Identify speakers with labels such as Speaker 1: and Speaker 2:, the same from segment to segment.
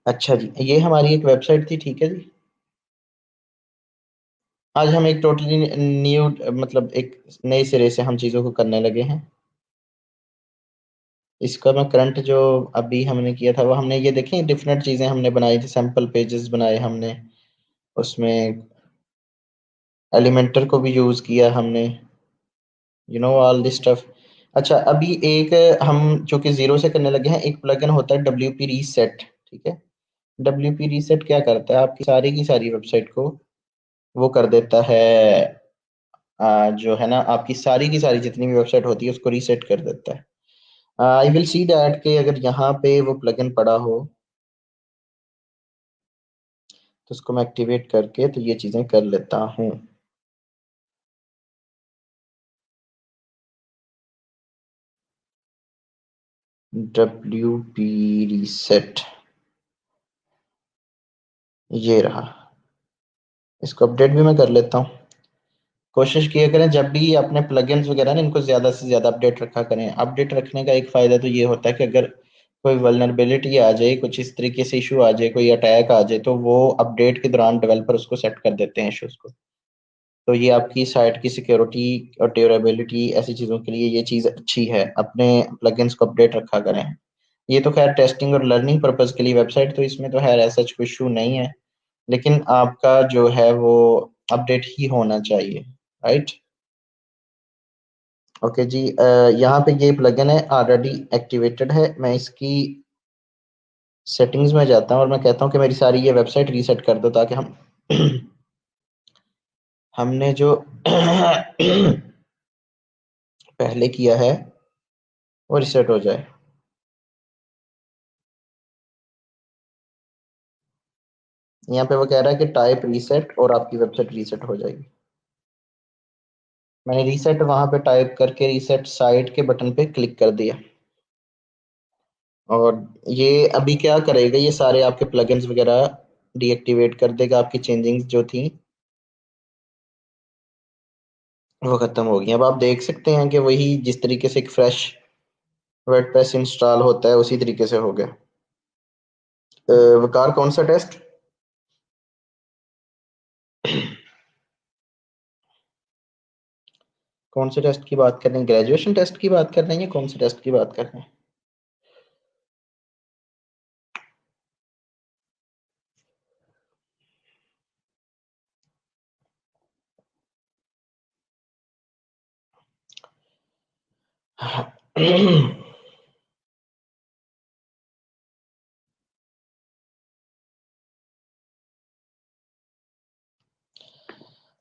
Speaker 1: अच्छा जी, ये हमारी एक वेबसाइट थी, ठीक है जी। आज हम एक टोटली न्यू, मतलब एक नए सिरे से हम चीज़ों को करने लगे हैं। इसका मैं करंट जो अभी हमने किया था वो हमने ये देखें, डिफरेंट चीज़ें हमने बनाई थी, सैम्पल पेजेस बनाए हमने, उसमें एलिमेंटर को भी यूज़ किया हमने, ऑल दिस स्टफ। अच्छा, अभी एक हम चूंकि जीरो से करने लगे हैं, एक प्लगइन होता है WP रीसेट, ठीक है। WP रीसेट क्या करता है, आपकी सारी की सारी वेबसाइट को वो कर देता है, जो है ना आपकी सारी की सारी जितनी भी वेबसाइट होती है उसको रीसेट कर देता है। आई विल सी दैट कि अगर यहाँ पे वो प्लगइन पड़ा हो तो उसको मैं एक्टिवेट करके तो ये चीज़ें कर लेता हूँ। WP रीसेट, ये रहा। इसको अपडेट भी मैं कर लेता हूँ। कोशिश किया करें जब भी अपने प्लगइन्स वगैरह ना, इनको ज़्यादा से ज़्यादा अपडेट रखा करें। अपडेट रखने का एक फ़ायदा तो ये होता है कि अगर कोई वल्नरेबिलिटी आ जाए, कुछ इस तरीके से इशू आ जाए, कोई अटैक आ जाए, तो वो अपडेट के दौरान डेवलपर उसको सेट कर देते हैं इशूज़ को। तो ये आपकी साइट की सिक्योरिटी और ड्यूरेबिलिटी, ऐसी चीज़ों के लिए ये चीज़ अच्छी है, अपने प्लगइन्स को अपडेट रखा करें। ये तो खैर टेस्टिंग और लर्निंग पर्पज़ के लिए वेबसाइट, तो इसमें तो खैर ऐसा कुछ इशू नहीं है, लेकिन आपका जो है वो अपडेट ही होना चाहिए, राइट। ओके जी, यहाँ पे ये प्लगइन है ऑलरेडी एक्टिवेटेड है। मैं इसकी सेटिंग्स में जाता हूँ और मैं कहता हूँ कि मेरी सारी ये वेबसाइट रीसेट कर दो, ताकि हम हमने जो पहले किया है वो रीसेट हो जाए। यहाँ पे वो कह रहा है कि टाइप रीसेट, और आपकी वेबसाइट रीसेट हो जाएगी। मैंने रीसेट वहां पे टाइप करके रीसेट साइट के बटन पे क्लिक कर दिया, और ये अभी क्या करेगा, ये सारे आपके प्लगइन्स वगैरह डीएक्टिवेट कर देगा। आपकी चेंजिंग्स जो थी वो खत्म हो गई। अब आप देख सकते हैं कि वही जिस तरीके से एक फ्रेश वर्डप्रेस इंस्टॉल होता है उसी तरीके से हो गया। वकार, कौन सा टेस्ट? कौन से टेस्ट की बात कर रहे हैं? ग्रेजुएशन टेस्ट की बात कर रहे हैं या कौन से टेस्ट की बात कर रहे हैं?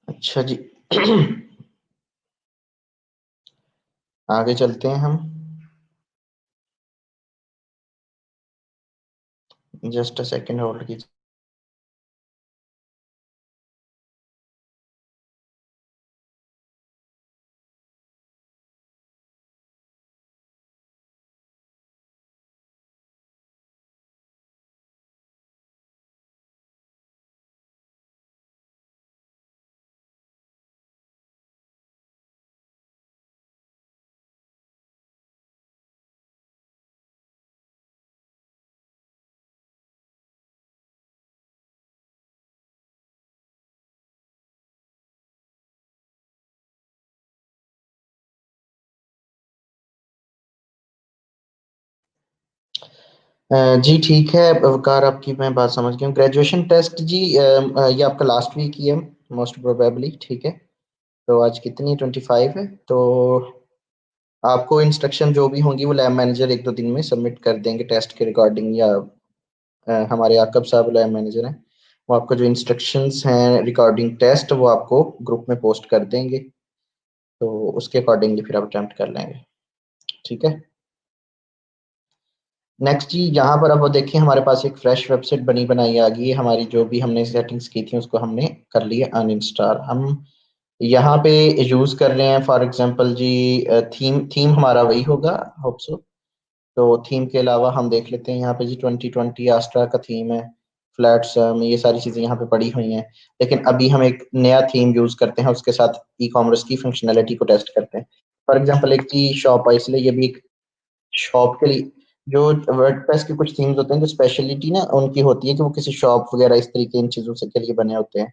Speaker 1: अच्छा जी, आगे चलते हैं हम। जस्ट अ सेकेंड होल्ड कीजिए। जी ठीक है वकार, आपकी मैं बात समझ गया हूँ। ग्रेजुएशन टेस्ट जी, ये आपका लास्ट वीक ही है मोस्ट प्रोबेबली, ठीक है। तो आज कितनी 25 है, तो आपको इंस्ट्रक्शन जो भी होंगी वो लैब मैनेजर एक दो दिन में सबमिट कर देंगे टेस्ट के रिगार्डिंग, या हमारे आकब साहब लैब मैनेजर हैं, वो आपको जो इंस्ट्रक्शंस हैं रिगार्डिंग टेस्ट वो आपको ग्रुप में पोस्ट कर देंगे। तो उसके अकॉर्डिंगली फिर आप अटेम्प्ट कर लेंगे, ठीक है। नेक्स्ट जी, यहाँ पर अब वो देखिए हमारे पास एक फ्रेश वेबसाइट बनी बनाई आ गई है। हमारी जो भी हमने सेटिंग्स की थी उसको हमने कर लिया अनइंस्टॉल। हम यहाँ पे यूज कर रहे हैं फॉर एग्जांपल जी, थीम थीम हमारा वही होगा, होप सो। तो थीम के अलावा हम देख लेते हैं यहाँ पे जी, 2020 आस्ट्रा का थीम है, फ्लैट सम, ये सारी चीजें यहाँ पे पड़ी हुई हैं। लेकिन अभी हम एक नया थीम यूज करते हैं, उसके साथ ई कॉमर्स की फंक्शनैलिटी को टेस्ट करते हैं। फॉर एग्जांपल एक जी शॉप है, इसलिए ये भी एक शॉप के लिए जो वर्डप्रेस के कुछ थीम्स होते हैं, जो स्पेशलिटी ना उनकी होती है कि वो किसी शॉप वगैरह इस तरीके इन चीजों से के लिए बने होते हैं।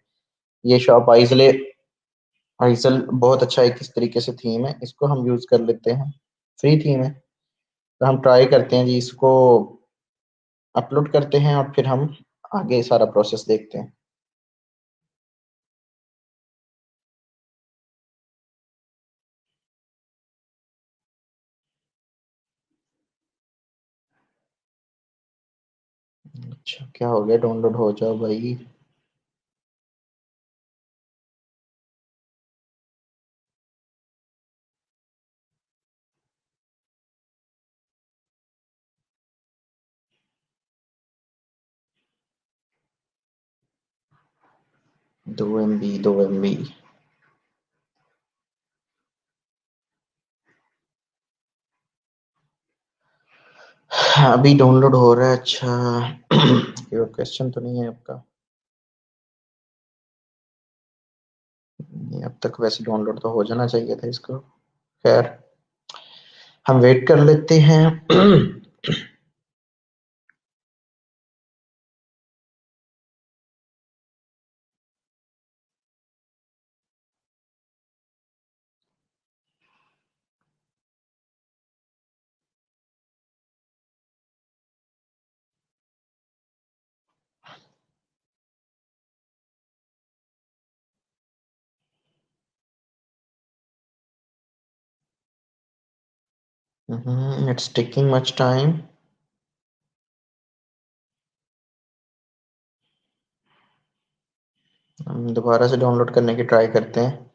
Speaker 1: ये शॉप आइजले आइजल बहुत अच्छा एक इस तरीके से थीम है, इसको हम यूज कर लेते हैं। फ्री थीम है, तो हम ट्राई करते हैं जी इसको, अपलोड करते हैं और फिर हम आगे सारा प्रोसेस देखते हैं। अच्छा क्या हो गया, डाउनलोड हो जाओ भाई। दो MB 2 MB। अभी डाउनलोड हो रहा है। अच्छा कोई क्वेश्चन तो नहीं है आपका? ये अब तक वैसे डाउनलोड तो हो जाना चाहिए था इसको। खैर, हम वेट कर लेते हैं। It's taking much time. हम दोबारा से डाउनलोड करने की ट्राई करते हैं।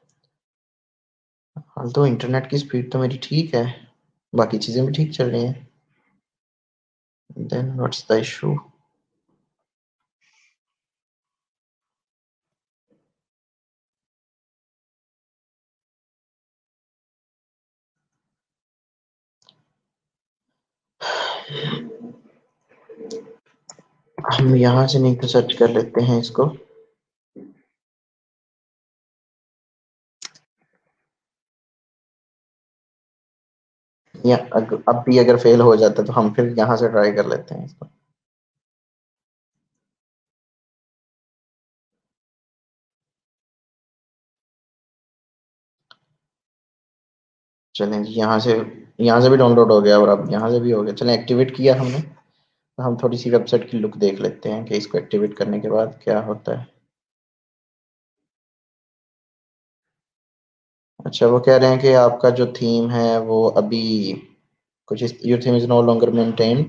Speaker 1: हाल तो इंटरनेट की स्पीड तो मेरी ठीक है, बाकी चीजें भी ठीक चल रही हैं। Then what's the issue? हम यहाँ से नहीं तो सर्च कर लेते हैं इसको। या अब भी अगर फेल हो जाता है तो हम फिर यहाँ से ट्राई कर लेते हैं इसको। चलें जी, यहाँ से भी डाउनलोड हो गया और अब यहाँ से भी हो गया। चलें, एक्टिवेट किया हमने, तो हम थोड़ी सी वेबसाइट की लुक देख लेते हैं कि इसको एक्टिवेट करने के बाद क्या होता है। अच्छा, वो कह रहे हैं कि आपका जो थीम है वो अभी कुछ इस, your theme is no longer maintain,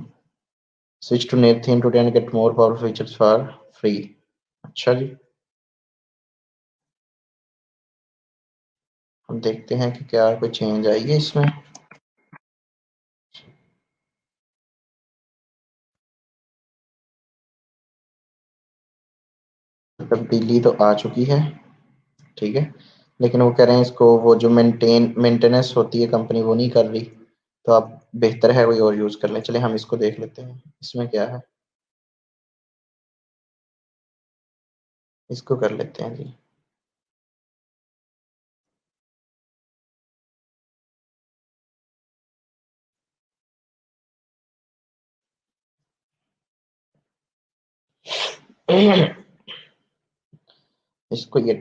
Speaker 1: switch to net theme today and get more powerful features for free. अच्छा जी, हम देखते हैं कि क्या कोई चेंज आई है इसमें। तब्दीली तो आ चुकी है, ठीक है, लेकिन वो कह रहे हैं इसको वो जो मेंटेनेंस होती है कंपनी वो नहीं कर रही, तो आप बेहतर है कोई और यूज कर लें। चले हम इसको देख लेते हैं इसमें क्या है, इसको कर लेते हैं जी। इसको ये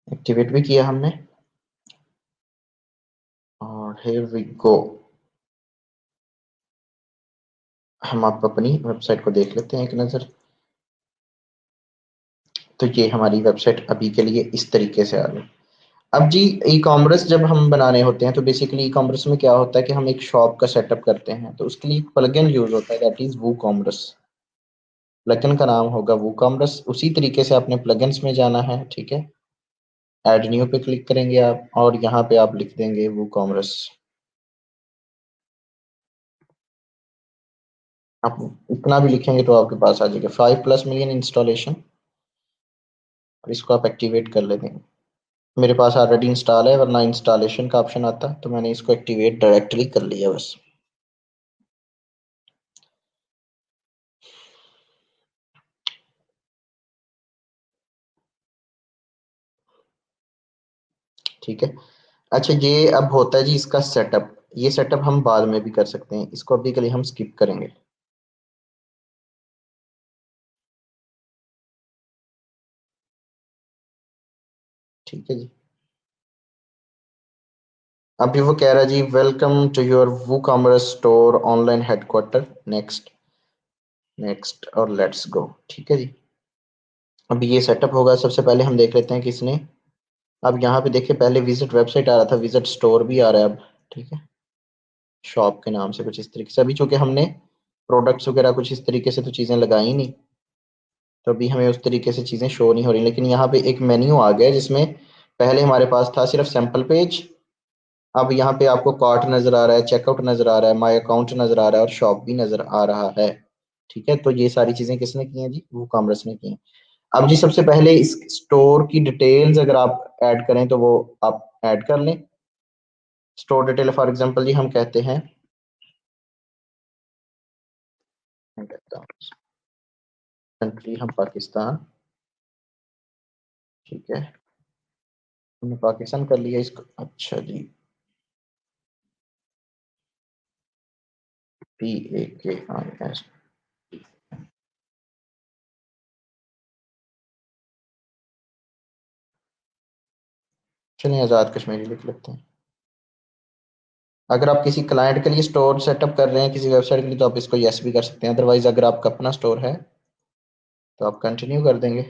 Speaker 1: एक्टिवेट भी किया हमने, और हियर वी गो। हम आप अपनी वेबसाइट को देख लेते हैं एक नज़र। तो ये हमारी वेबसाइट अभी के लिए इस तरीके से आ गई। अब जी, ई कॉमर्स जब हम बनाने होते हैं तो बेसिकली ई कॉमर्स में क्या होता है कि हम एक शॉप का सेटअप करते हैं, तो उसके लिए एक प्लगइन यूज होता है, दैट इज वो कॉमर्स। प्लगइन का नाम होगा वो कॉमर्स। उसी तरीके से आपने प्लगइन्स में जाना है, ठीक है। ऐड न्यू पे क्लिक करेंगे आप, और यहाँ पे आप लिख देंगे वो कॉमर्स। आप इतना भी लिखेंगे तो आपके पास आ जाएगा 5+ मिलियन इंस्टॉलेशन, और इसको आप एक्टिवेट कर लेते हैं। मेरे पास ऑलरेडी इंस्टॉल है, वरना इंस्टॉलेशन का ऑप्शन आता, तो मैंने इसको एक्टिवेट डायरेक्टली कर लिया बस। ठीक है, अच्छा, ये अब होता है जी इसका सेटअप। ये सेटअप हम बाद में भी कर सकते हैं, इसको अभी के लिए हम स्किप करेंगे। ठीक है जी। अभी वो कह रहा है जी, welcome to your WooCommerce store online headquarter, next, next और लेट्स गो। ठीक है जी। अभी ये सेटअप होगा, सबसे पहले हम देख लेते हैं किसने। अब यहाँ पे देखिए, पहले विजिट वेबसाइट आ रहा था, विजिट स्टोर भी आ रहा है अब। ठीक है, शॉप के नाम से कुछ इस तरीके से। अभी चूंकि हमने प्रोडक्ट्स वगैरह कुछ इस तरीके से तो चीज़ें लगाई नहीं, तो अभी हमें उस तरीके से चीज़ें शो नहीं हो रही। लेकिन यहाँ पे एक मेन्यू आ गया है, जिसमें पहले हमारे पास था सिर्फ सैंपल पेज। अब यहाँ पे आपको कार्ट नजर आ रहा है, चेकआउट नजर आ रहा है, माई अकाउंट नजर आ रहा है और शॉप भी नजर आ रहा है। ठीक है, तो ये सारी चीजें किसने की हैं जी, वो कॉमर्स ने की हैं। अब जी सबसे पहले इस स्टोर की डिटेल्स अगर आप ऐड करें तो वो आप ऐड कर लें। स्टोर डिटेल फॉर एग्जांपल जी हम कहते हैं, मैं कहता हूँ कंट्री हम पाकिस्तान। ठीक है, हमने पाकिस्तान कर लिया इसको। अच्छा जी, PAKIS। चलिए आज़ाद कश्मीरी लिख लेते हैं। अगर आप किसी क्लाइंट के लिए स्टोर सेटअप कर रहे हैं किसी वेबसाइट के लिए, तो आप इसको यस भी कर सकते हैं। अदरवाइज अगर आपका अपना स्टोर है तो आप कंटिन्यू कर देंगे।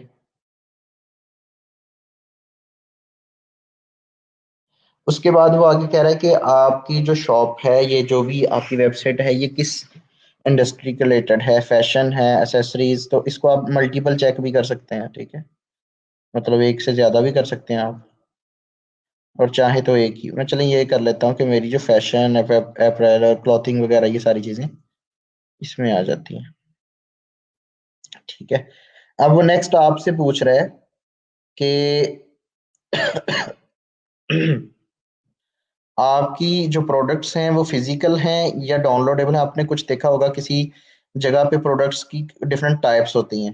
Speaker 1: उसके बाद वो आगे कह रहा है कि आपकी जो शॉप है, ये जो भी आपकी वेबसाइट है, ये किस इंडस्ट्री के रिलेटेड है, फैशन है, एसेसरीज। तो इसको आप मल्टीपल चेक भी कर सकते हैं। ठीक है, मतलब एक से ज़्यादा भी कर सकते हैं आप, और चाहे तो एक ही। मैं चलिए ये कर लेता हूँ कि मेरी जो फैशन, अप्रैल और क्लॉथिंग वगैरह ये सारी चीज़ें इसमें आ जाती हैं। ठीक है, अब वो नेक्स्ट आपसे पूछ रहा है कि आपकी जो प्रोडक्ट्स हैं वो फिजिकल हैं या डाउनलोडेबल हैं। आपने कुछ देखा होगा किसी जगह पे प्रोडक्ट्स की डिफरेंट टाइप्स होती हैं।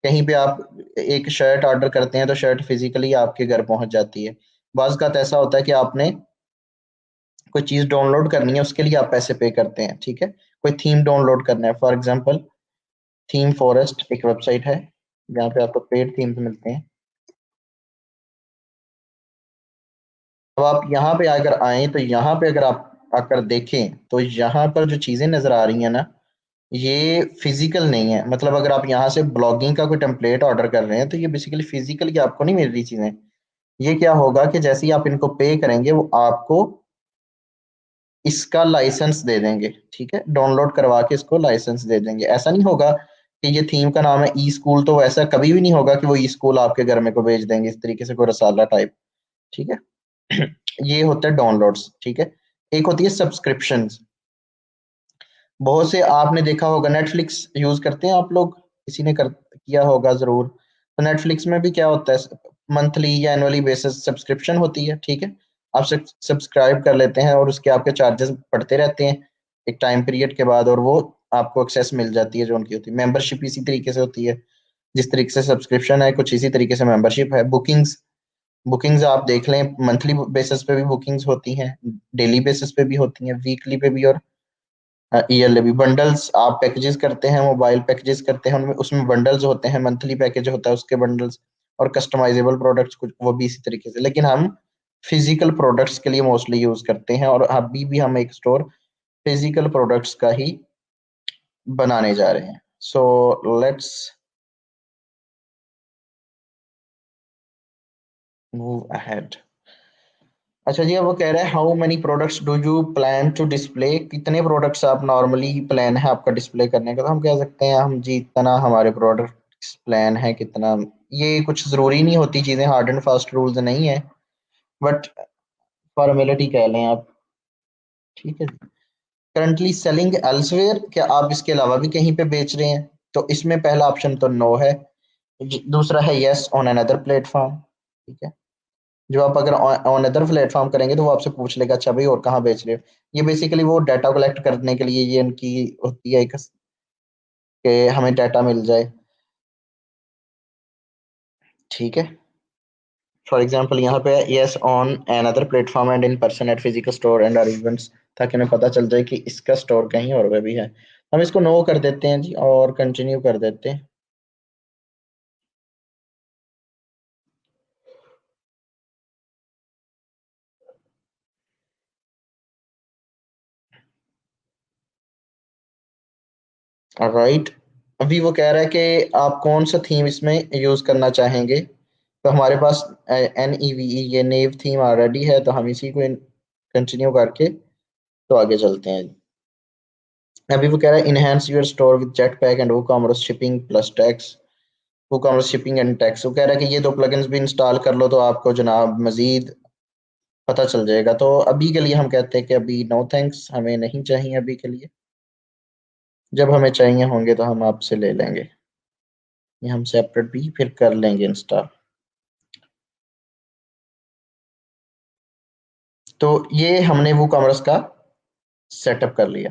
Speaker 1: कहीं पे आप एक शर्ट ऑर्डर करते हैं तो शर्ट फिजिकली आपके घर पहुंच जाती है। बाज़ का ऐसा होता है कि आपने कोई चीज़ डाउनलोड करनी है, उसके लिए आप पैसे पे करते हैं। ठीक है, कोई थीम डाउनलोड करना है, फॉर एग्जांपल थीम फॉरेस्ट एक वेबसाइट है जहाँ पे आपको पेड थीम्स मिलते हैं। अब आप यहाँ पे अगर आए तो यहाँ पे अगर आप आकर देखें तो यहाँ पर जो चीजें नजर आ रही हैं ना, ये फिजिकल नहीं है। मतलब अगर आप यहाँ से ब्लॉगिंग का कोई टेम्पलेट ऑर्डर कर रहे हैं तो ये बेसिकली फिजिकली आपको नहीं मिल रही चीजें। ये क्या होगा कि जैसे ही आप इनको पे करेंगे, वो आपको इसका लाइसेंस दे देंगे। ठीक है, डाउनलोड करवा के इसको लाइसेंस दे देंगे। ऐसा नहीं होगा कि ये थीम का नाम है ई स्कूल, तो ऐसा कभी भी नहीं होगा कि वो ई स्कूल आपके घर में को भेज देंगे इस तरीके से, कोई रसाला टाइप। ठीक है, ये होता है डाउनलोड्स। ठीक है, एक होती है सब्सक्रिप्शन। बहुत से आपने देखा होगा, नेटफ्लिक्स यूज करते हैं आप लोग, किसी ने कर किया होगा जरूर। तो नेटफ्लिक्स में भी क्या होता है, मंथली या एनुअली बेसिस सब्सक्रिप्शन होती है। ठीक है, आप सब्सक्राइब कर लेते हैं और उसके आपके चार्जेस पड़ते रहते हैं एक टाइम पीरियड के बाद, और वो आपको एक्सेस मिल जाती है जो उनकी होती है। मेंबरशिप इसी तरीके से होती है, जिस तरीके से सब्सक्रिप्शन है कुछ इसी तरीके से मेंबरशिप है। बुकिंग्स, बुकिंग्स आप देख लें, मंथली बेसिस पे भी बुकिंग्स होती हैं, डेली बेसिस पे भी होती हैं, वीकली पे भी और ईयरली भी। बंडल्स आप पैकेजेस करते हैं, मोबाइल पैकेजेस करते हैं, उनमें उसमें बंडल्स होते हैं, मंथली पैकेज होता है उसके बंडल्स। और कस्टमाइजेबल प्रोडक्ट्स कुछ वो भी इसी तरीके से। लेकिन हम फिजिकल प्रोडक्ट्स के लिए मोस्टली यूज करते हैं, और अभी भी हम एक स्टोर फिजिकल प्रोडक्ट्स का ही बनाने जा रहे हैं। So let's move ahead. अच्छा जी, अब वो कह रहा है how many products do you plan to display. कितने प्रोडक्ट्स आप नॉर्मली प्लान है आपका डिस्प्ले करने का। तो हम कह सकते हैं हम जी इतना हमारे प्रोडक्ट्स प्लान है कितना। ये कुछ जरूरी नहीं होती चीजें, हार्ड एंड फास्ट रूल्स नहीं है, बट फॉर्मेलिटी कह लें आप। ठीक है, करंटली सेलिंग एल्सवेयर, क्या आप इसके अलावा भी कहीं पे बेच रहे हैं। तो इसमें पहला ऑप्शन तो नो है। दूसरा है यस ऑन अनदर प्लेटफॉर्म। ठीक है, जो आप अगर ऑन अदर प्लेटफॉर्म करेंगे तो वो आपसे पूछ लेगा अच्छा भाई और कहाँ बेच रहे हो। ये बेसिकली वो डाटा कलेक्ट करने के लिए ये उनकी होती है एक, कि हमें डाटा मिल जाए। ठीक है, फॉर एग्जाम्पल यहाँ पे yes on another platform and in person at physical store and or events, ताकि हमें पता चल जाए कि इसका स्टोर कहीं और पे भी है। हम इसको नो कर देते हैं जी और कंटिन्यू कर देते हैं। राइट, अभी वो कह रहा है कि आप कौन सा थीम इसमें यूज करना चाहेंगे। तो हमारे पास NEVE ये नेव थीम ऑलरेडी है, तो हम इसी को कंटिन्यू करके तो आगे चलते हैं। अभी वो कह रहा है enhance your store with jet pack and WooCommerce shipping plus tax. WooCommerce shipping and tax, वो कह रहा है कि ये दो प्लगइन्स भी इंस्टॉल कर लो तो आपको जनाब मजीद पता चल जाएगा। तो अभी के लिए हम कहते हैं कि अभी नो थैंक्स, हमें नहीं चाहिए अभी के लिए। जब हमें चाहिए होंगे तो हम आपसे ले लेंगे, ये हम सेपरेट भी फिर कर लेंगे इंस्टॉल। तो ये हमने वो कॉमर्स का सेटअप कर लिया।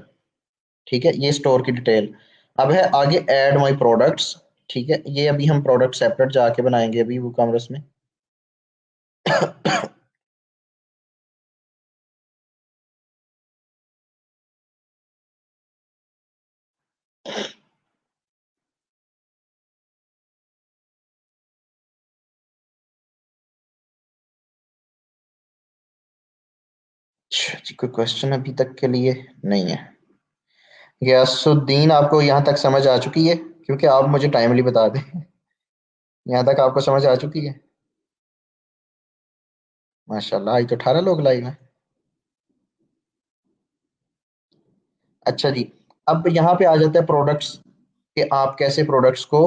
Speaker 1: ठीक है, ये स्टोर की डिटेल। अब है आगे ऐड माय प्रोडक्ट्स। ठीक है, ये अभी हम प्रोडक्ट सेपरेट जाके बनाएंगे अभी वो कॉमर्स में। अच्छा जी, कोई क्वेश्चन अभी तक के लिए नहीं है। गयासुद्दीन, आपको यहाँ तक समझ आ चुकी है? क्योंकि आप मुझे टाइमली बता दें। यहाँ तक आपको समझ आ चुकी है? माशाल्लाह, आज तो 18 लोग लाइव हैं। अच्छा जी, अब यहाँ पे आ जाता है प्रोडक्ट्स, कि आप कैसे प्रोडक्ट्स को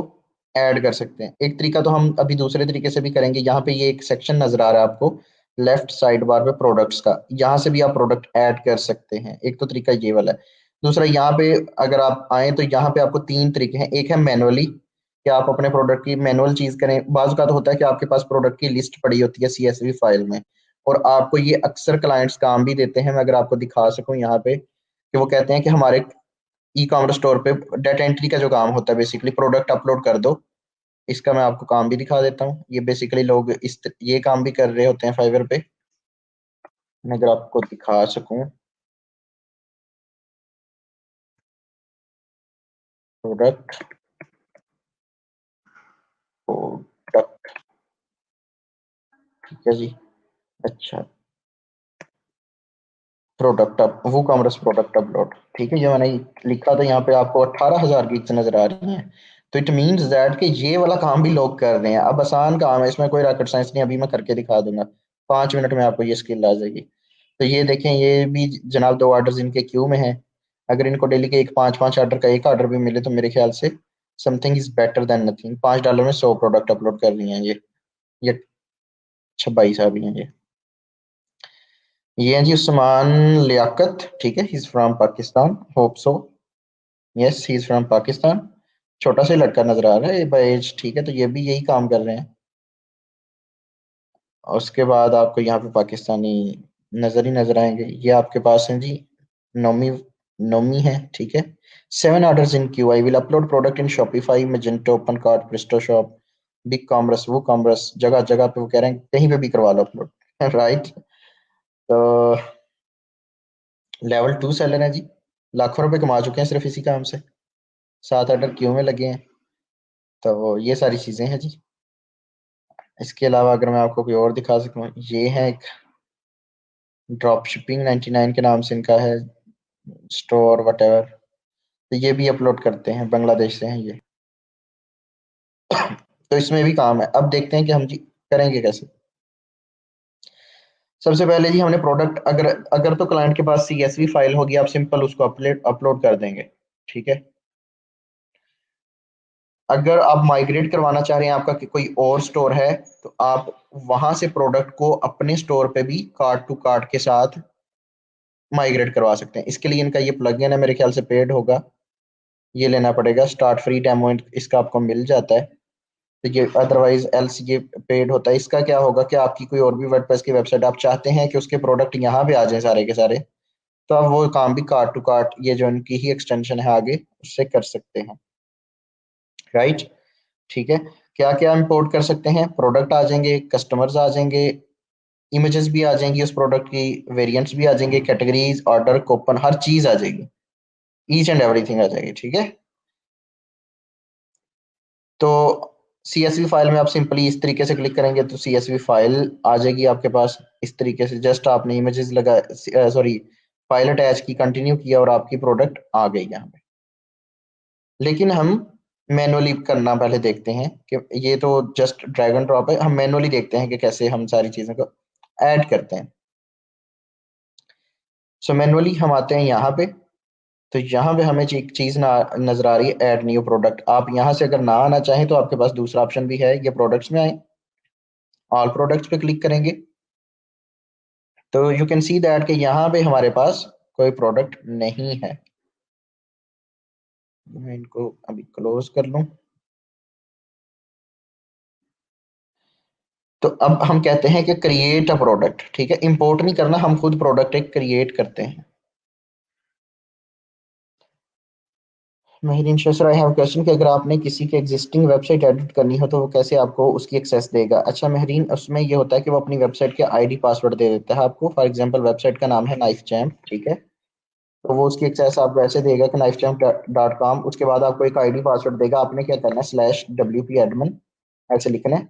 Speaker 1: ऐड कर सकते हैं। एक तरीका तो हम अभी दूसरे तरीके से भी करेंगे। यहाँ पे ये एक सेक्शन नजर आ रहा है आपको लेफ्ट साइड बार पे प्रोडक्ट्स का, यहाँ से भी आप प्रोडक्ट ऐड कर सकते हैं। एक तो तरीका ये वाला है। दूसरा, यहाँ पे अगर आप आए तो यहाँ पे आपको तीन तरीके हैं। एक है मैनुअली, कि आप अपने प्रोडक्ट की मैनुअल चीज करें। बाज़ का तो होता है कि आपके पास प्रोडक्ट की लिस्ट पड़ी होती है CSV फाइल में, और आपको ये अक्सर क्लाइंट्स काम भी देते हैं। मैं अगर आपको दिखा सकूं यहाँ पे, कि वो कहते हैं कि हमारे ई कॉमर्स स्टोर पे डाटा एंट्री का जो काम होता है, बेसिकली प्रोडक्ट अपलोड कर दो। इसका मैं आपको काम भी दिखा देता हूँ। ये बेसिकली लोग ये काम भी कर रहे होते हैं फाइवर पे। मैं अगर आपको दिखा सकूं, प्रोडक्ट प्रोडक्ट, ठीक है जी। अच्छा, प्रोडक्ट अप वो कॉमर्स प्रोडक्ट अपलोड, ठीक है। ये मैंने लिखा था यहाँ पे, आपको 18,000 गिग्स नजर आ रही हैं। तो इट मीन्स दैट कि ये वाला काम भी लोग कर रहे हैं। अब आसान काम है, इसमें कोई रॉकेट साइंस नहीं। अभी मैं करके दिखा दूंगा, 5 मिनट में आपको ये स्किल आ जाएगी। तो ये देखें, ये भी जनाब दो ऑर्डर इनके क्यू में है। अगर इनको डेली के एक पाँच पाँच ऑर्डर का एक ऑर्डर भी मिले तो मेरे ख्याल से something is better than nothing. $5 में 100 प्रोडक्ट अपलोड कर लिए हैं ये 26 साहब हैं ये हैं जी उस्मान लियाकत, ठीक है। He is from Pakistan, hope so. Yes, he is from Pakistan. छोटा सा ही लड़का नजर आ रहा है बाय एज, ठीक है। तो ये भी यही काम कर रहे हैं। और उसके बाद आपको यहाँ पे पाकिस्तानी नजर ही नजर आएंगे। ये आपके पास हैं जी नोमी, नोमी है, ठीक है। 7 orders in queue, I will upload product in Shopify, Magento, OpenCart, PrestaShop, BigCommerce, WooCommerce, जगह जगह पे वो कह रहे हैं कहीं पे भी करवा लो अपलोड। राइट। तो लेवल 2 सेलर है जी, लाखों रुपए कमा चुके हैं सिर्फ इसी काम से। 7 ऑर्डर क्यू में लगे हैं। तो ये सारी चीजें हैं जी। इसके अलावा अगर मैं आपको कोई और दिखा सकूं, ये है एक ड्रॉप शिपिंग 99 के नाम से इनका है स्टोर वटेवर। तो ये भी अपलोड करते हैं, बांग्लादेश से हैं ये। तो इसमें भी काम है। अब देखते हैं कि हम जी करेंगे कैसे। सबसे पहले जी हमने प्रोडक्ट, अगर अगर तो क्लाइंट के पास CSV फाइल होगी, आप सिंपल उसको अपलोड अपलोड कर देंगे, ठीक है। अगर आप माइग्रेट करवाना चाह रहे हैं, आपका कोई और स्टोर है, तो आप वहां से प्रोडक्ट को अपने स्टोर पे भी कार्ड टू कार्ड के साथ माइग्रेट करवा सकते हैं। इसके लिए इनका ये प्लगइन है, मेरे ख्याल से पेड होगा। ये लेना पड़ेगा, स्टार्ट फ्री डेमो इसका आपको मिल जाता है। तो ये अदरवाइज एल्स ये पेड होता है। इसका क्या होगा कि आपकी कोई और भी वर्डप्रेस की वेबसाइट आप चाहते हैं कि उसके प्रोडक्ट यहाँ पे आ जाए सारे के सारे, तो आप वो काम भी कार्ट टू कार्ट, ये जो इनकी ही एक्सटेंशन है आगे, उससे कर सकते हैं। राइट, ठीक है। क्या क्या इंपोर्ट कर सकते हैं? प्रोडक्ट आ जाएंगे, कस्टमर्स आ जाएंगे, इमेजेस भी आ जाएंगी उस प्रोडक्ट की, वेरिएंट्स भी आ जाएंगे, कैटेगरीज, ऑर्डर, कूपन, हर चीज आ जाएगी, ईच एंड एवरीथिंग आ जाएगी, ठीक है। तो CSV फाइल में आप सिंपली इस तरीके से क्लिक करेंगे तो CSV फाइल आ जाएगी आपके पास। इस तरीके से जस्ट आपने इमेजेस लगा, सॉरी, फाइल अटैच की, कंटिन्यू किया और आपकी प्रोडक्ट आ गई यहाँ पे। लेकिन हम मैनुअली करना पहले देखते हैं कि ये तो जस्ट ड्रैग एंड ड्रॉप है, हम मैनुअली देखते हैं कि कैसे हम सारी चीज़ों को ऐड करते हैं। सो मैनुअली हम आते हैं यहाँ पे। तो यहाँ पे हमें एक चीज़ ना नजर आ रही है, ऐड न्यू प्रोडक्ट। आप यहाँ से अगर ना आना चाहें तो आपके पास दूसरा ऑप्शन भी है, ये प्रोडक्ट्स में आए, ऑल प्रोडक्ट्स पे क्लिक करेंगे तो यू कैन सी दैट कि यहाँ पे हमारे पास कोई प्रोडक्ट नहीं है। मैं इनको अभी क्लोज कर लूँ। तो अब हम कहते हैं कि क्रिएट अ प्रोडक्ट, ठीक है, इंपोर्ट नहीं करना, हम खुद प्रोडक्ट एक क्रिएट करते हैं। महरीन शेसर, आई हैव क्वेश्चन कि अगर आपने किसी के एग्जिस्टिंग वेबसाइट एडिट करनी हो तो वो कैसे आपको उसकी एक्सेस देगा? अच्छा महरीन, उसमें ये होता है कि वो अपनी वेबसाइट के आईडी पासवर्ड दे देता है आपको। फॉर एग्जांपल वेबसाइट का नाम है नाइफ चैम्प, ठीक है, तो वो उसकी एक्सेस आपको ऐसे देगा कि knifechamp.com, उसके बाद आपको एक आईडी पासवर्ड देगा, आपने क्या करना है, /wp-admin ऐसे लिखना है,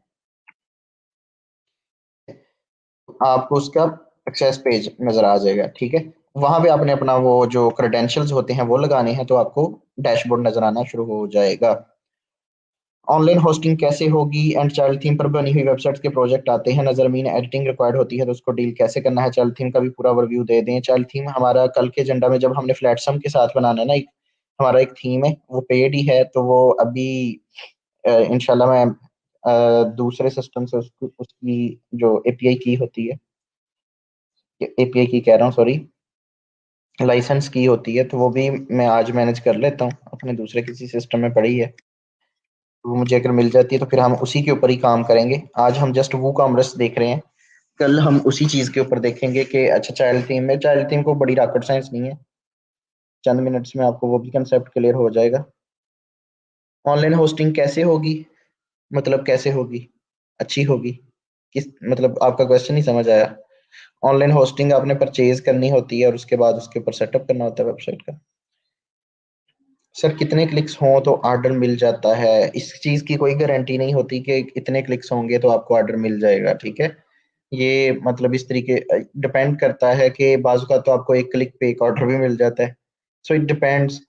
Speaker 1: आपको उसका एक्सेस पेज नजर आ जाएगा, ठीक है। वहां पे आपने अपना वो जो क्रेडेंशियल्स होते हैं वो लगाने हैं, तो आपको डैशबोर्ड नजर आना शुरू हो जाएगा। ऑनलाइन होस्टिंग कैसे होगी एंड चाइल्ड थीम पर बनी हुई वेबसाइट्स के प्रोजेक्ट आते हैं, नजरमीन एडिटिंग रिक्वायर्ड होती है तो उसको डील कैसे करना है? चाइल्ड थीम का भी पूरा ओवरव्यू दे दें। चाइल्ड थीम हमारा कल के एजेंडा में जब हमने फ्लैटसम के साथ बनाना है ना, एक हमारा एक थीम है, वो पेड ही है, तो वो अभी इंशाल्लाह मैं दूसरे सिस्टम से उसकी जो एपीआई की होती है, एपीआई की कह रहा हूँ, सॉरी, लाइसेंस की होती है, तो वो भी मैं आज मैनेज कर लेता हूँ, अपने दूसरे किसी सिस्टम में पड़ी है, वो मुझे अगर मिल जाती है तो फिर हम उसी के ऊपर ही काम करेंगे। आज हम जस्ट वो कॉमर्स देख रहे हैं, कल हम उसी चीज के ऊपर देखेंगे कि अच्छा चाइल्ड थीम में, चाइल्ड थीम को बड़ी रॉकेट साइंस नहीं है, चंद मिनट्स में आपको वो भी कंसेप्ट क्लियर हो जाएगा। ऑनलाइन होस्टिंग कैसे होगी, मतलब कैसे होगी, अच्छी होगी, किस मतलब आपका क्वेश्चन नहीं समझ आया। ऑनलाइन होस्टिंग आपने परचेज करनी होती है और उसके बाद उसके ऊपर सेटअप करना होता है वेबसाइट का। सर कितने क्लिक्स हों तो ऑर्डर मिल जाता है? इस चीज की कोई गारंटी नहीं होती कि इतने क्लिक्स होंगे तो आपको ऑर्डर मिल जाएगा, ठीक है। ये मतलब इस तरीके डिपेंड करता है कि बाजू का तो आपको एक क्लिक पे एक ऑर्डर भी मिल जाता है। So it depends.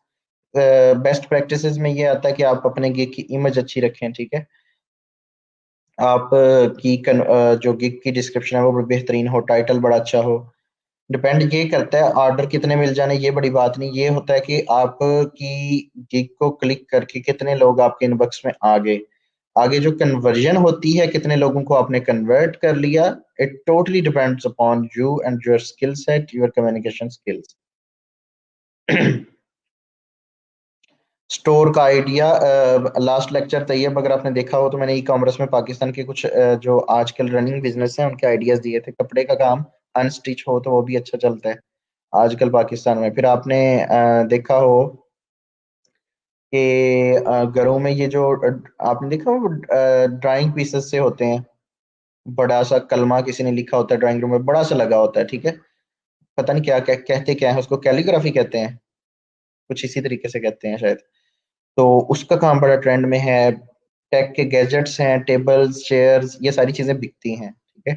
Speaker 1: Best practices में ये आता है कि आप अपने गिग की इमेज अच्छी रखें, ठीक है, आप जो गिग की डिस्क्रिप्शन है वो बेहतरीन हो, टाइटल बड़ा अच्छा हो। डिपेंड ये करता है ऑर्डर कितने मिल जाने, ये बड़ी बात नहीं, ये होता है कि आपकी गिग को क्लिक करके कितने लोग आपके इनबॉक्स में आ गए। आगे जो कन्वर्जन होती है, कितने लोगों को आपने कन्वर्ट कर लिया, it totally depends upon you and your skill set, your communication skills. Store का आइडिया, लास्ट लेक्चर तैयब अगर आपने देखा हो तो मैंने ई कॉमर्स में पाकिस्तान के कुछ जो आजकल रनिंग बिजनेस हैं उनके आइडियाज दिए थे। कपड़े का काम अनस्टिच हो तो वो भी अच्छा चलता है आजकल पाकिस्तान में। फिर आपने देखा हो कि घरों में ये जो आपने देखा हो ड्राइंग पीसेस से होते हैं, बड़ा सा कलमा किसी ने लिखा होता है ड्राइंग रूम में, बड़ा सा लगा होता है, ठीक है, पता नहीं क्या कहते क्या है उसको, कैलीग्राफी कहते हैं, कुछ इसी तरीके से कहते हैं शायद। तो उसका काम बड़ा ट्रेंड में है। टेक के गैजेट्स हैं, टेबल्स, चेयर्स, ये सारी चीजें बिकती हैं, ठीक है।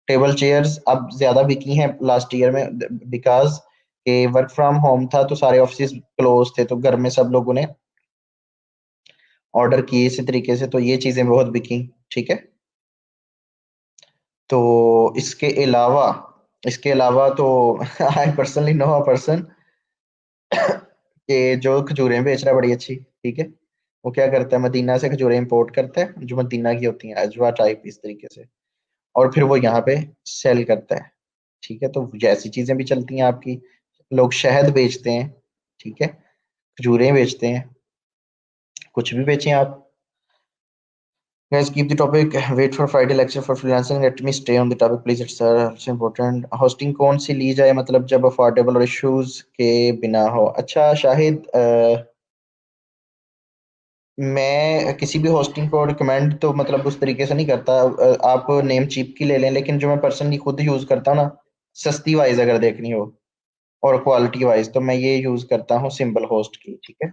Speaker 1: टेबल चेयर्स अब ज्यादा बिकी हैं लास्ट ईयर में, बिकॉज के वर्क फ्रॉम होम था तो सारे ऑफिस क्लोज थे, तो घर में सब लोगों ने ऑर्डर किए इसी तरीके से, तो ये चीजें बहुत बिकी, ठीक है। तो इसके अलावा तो I personally know a person कि जो खजूरें बेच रहा है बड़ी अच्छी, ठीक है। वो क्या करता है, मदीना से खजूरें इंपोर्ट करता है जो मदीना की होती हैं, अजवा टाइप इस तरीके से, और फिर वो यहाँ पे सेल करता है, ठीक है। तो जैसी चीजें भी चलती हैं आपकी, लोग शहद बेचते हैं, ठीक है, खजूरें बेचते हैं, कुछ भी बेचें आप। Guys, keep the topic. Wait for Friday lecture for freelancing. Let me stay on the topic, please. It's so important. Hosting कौन सी ली जाए, मतलब जब अफोर्डेबल और इश्यूज के बिना हो? अच्छा शाहिद, मैं किसी भी होस्टिंग को रिकमेंड तो मतलब उस तरीके से नहीं करता। आप नेम चीप की ले लें, लेकिन जो मैं पर्सनली खुद यूज करता हूँ ना, सस्ती वाइज अगर देखनी हो और क्वालिटी वाइज, तो मैं ये यूज करता हूँ सिंबल होस्ट की, ठीक है।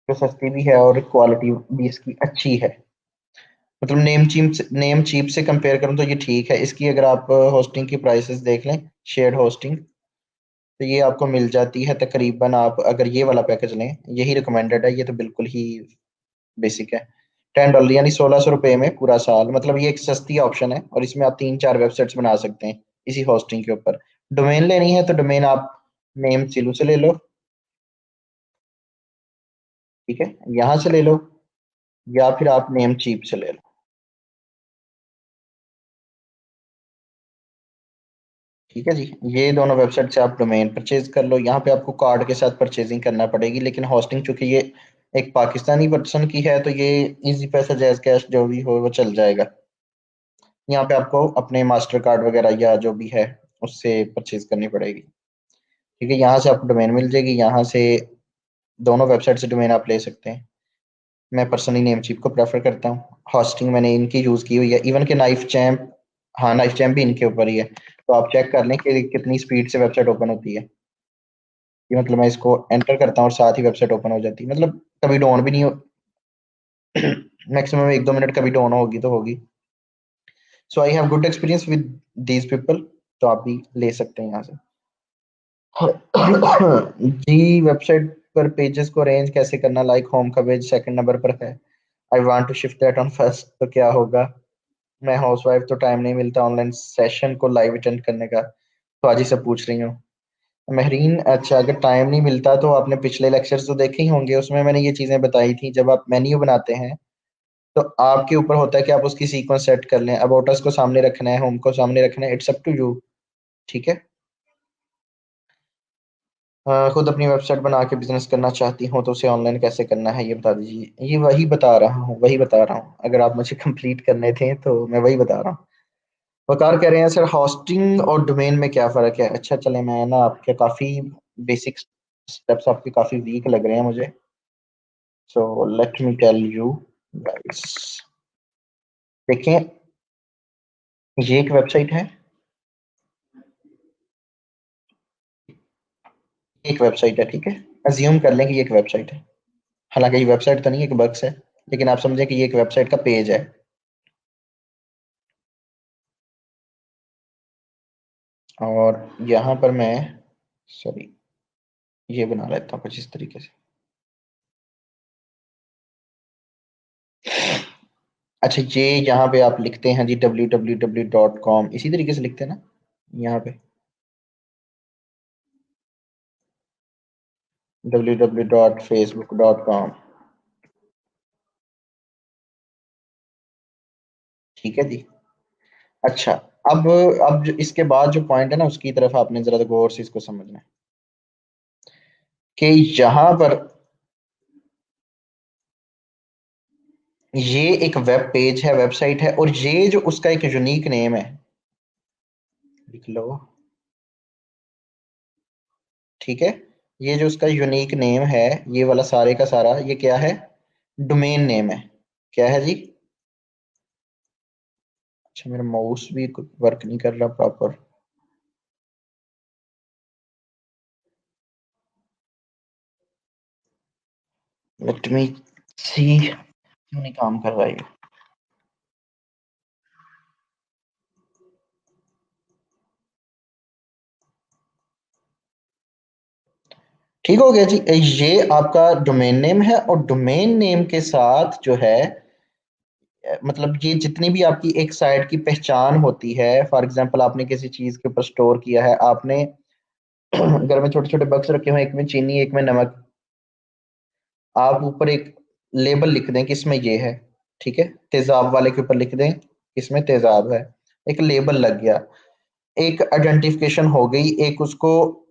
Speaker 1: जो सस्ती भी है और क्वालिटी भी इसकी अच्छी है। मतलब नेम चीप से कंपेयर करूँ तो ये ठीक है। इसकी अगर आप होस्टिंग की प्राइसेस देख लें, शेयर्ड होस्टिंग, तो ये आपको मिल जाती है तकरीबन, आप अगर ये वाला पैकेज लें, यही रिकमेंडेड है, ये तो बिल्कुल ही बेसिक है। $10 यानी ₹1600 में पूरा साल। मतलब ये एक सस्ती ऑप्शन है और इसमें आप 3-4 वेबसाइट्स बना सकते हैं इसी होस्टिंग के ऊपर। डोमेन लेनी है तो डोमेन आप नेम चिलू से ले लो, ठीक है, यहाँ से ले लो, या फिर आप नेम चीप से ले लो। ठीक है जी, ये दोनों वेबसाइट से आप डोमेन परचेज कर लो। यहाँ पे आपको कार्ड के साथ परचेजिंग करना पड़ेगी, लेकिन होस्टिंग चूंकि ये एक पाकिस्तानी पर्सन की है तो ये इजी पैसा जैज कैश जो भी हो वो चल जाएगा। यहाँ पे आपको अपने मास्टर कार्ड वगैरह या जो भी है उससे परचेज करनी पड़ेगी। ठीक है, यहाँ से आपको डोमेन मिल जाएगी, यहाँ से दोनों वेबसाइट से डोमेन आप ले सकते हैं। मैं पर्सनली नेमचीप को प्रेफर करता हूँ। होस्टिंग मैंने इनकी यूज़ की हुई है, इवन के नाइफ चैम्प। हाँ, नाइफ चैम्प भी इनके ऊपर ही है, तो आप चेक कर लें कि कितनी स्पीड से वेबसाइट ओपन होती है। कि मतलब मैं इसको एंटर करता हूँ और साथ ही वेबसाइट ओपन हो जाती है, मतलब कभी डाउन भी नहीं हो। मैक्सिमम 1-2 मिनट कभी डाउन होगी तो होगी। So I have good experience with these people, तो आप भी ले सकते हैं यहाँ से। जी, वेबसाइट पर पेजेस को अरेंज कैसे करना, लाइक होम का पेज सेकंड नंबर पर है, I want to shift that on first, तो क्या होगा। मैं हाउसवाइफ, तो टाइम नहीं मिलता ऑनलाइन सेशन को लाइव अटेंड करने का, तो आज ही सब पूछ रही हूँ। महरीन, अच्छा, अगर टाइम नहीं मिलता तो आपने पिछले लेक्चर्स तो देखे ही होंगे, उसमें मैंने ये चीज़ें बताई थी। जब आप मेन्यू बनाते हैं तो आपके ऊपर होता है कि आप उसकी सीक्वेंस सेट कर लें। अबाउट अस को सामने रखना है, होम को सामने रखना है, इट्स अप टू यू। ठीक है। खुद अपनी वेबसाइट बना के बिजनेस करना चाहती हूँ तो उसे ऑनलाइन कैसे करना है ये बता दीजिए। ये वही बता रहा हूँ, अगर आप मुझे कंप्लीट करने थे तो मैं वही बता रहा हूँ। वकार कह रहे हैं, सर होस्टिंग और डोमेन में क्या फ़र्क है। अच्छा चले, मैं ना आपके काफ़ी बेसिक स्टेप्स आपके काफ़ी वीक लग रहे हैं मुझे। So let me tell you guys. देखें, ये एक वेबसाइट है, एक वेबसाइट है, ठीक है। अज्यूम कर लें कि ये एक वेबसाइट है, हालांकि ये वेबसाइट तो नहीं, एक बक्स है, लेकिन आप समझे कि ये एक वेबसाइट का पेज है। और यहाँ पर मैं, सॉरी, ये बना लेता हूँ कुछ इस तरीके से। अच्छा, ये यहाँ पे आप लिखते हैं जी www.com, इसी तरीके से लिखते हैं ना यहाँ पे, www.facebook.com। ठीक है जी। अच्छा, अब इसके बाद जो पॉइंट है ना, उसकी तरफ आपने जरा गौर से इसको समझना है कि यहाँ पर ये एक वेब पेज है, वेबसाइट है, और ये जो उसका एक यूनिक नेम है, लिख लो, ठीक है। ये जो उसका यूनिक नेम है, ये वाला सारे का सारा, ये क्या है, डोमेन नेम है। क्या है जी। अच्छा, मेरा माउस भी वर्क नहीं कर रहा प्रॉपर। लेट मी सी, क्यों नहीं काम कर रहा है ये। ठीक हो गया जी। ये आपका डोमेन नेम है, और डोमेन नेम के साथ जो है, मतलब ये जितनी भी आपकी एक साइट की पहचान होती है, फॉर एग्जांपल आपने किसी चीज के ऊपर स्टोर किया है, आपने घर में छोटे छोटे बक्स रखे हुए हैं, एक में चीनी एक में नमक, आप ऊपर एक लेबल लिख दें कि इसमें ये है, ठीक है। तेजाब वाले के ऊपर लिख दें इसमें तेजाब है, एक लेबल लग गया, एक आइडेंटिफिकेशन हो गई, एक उसको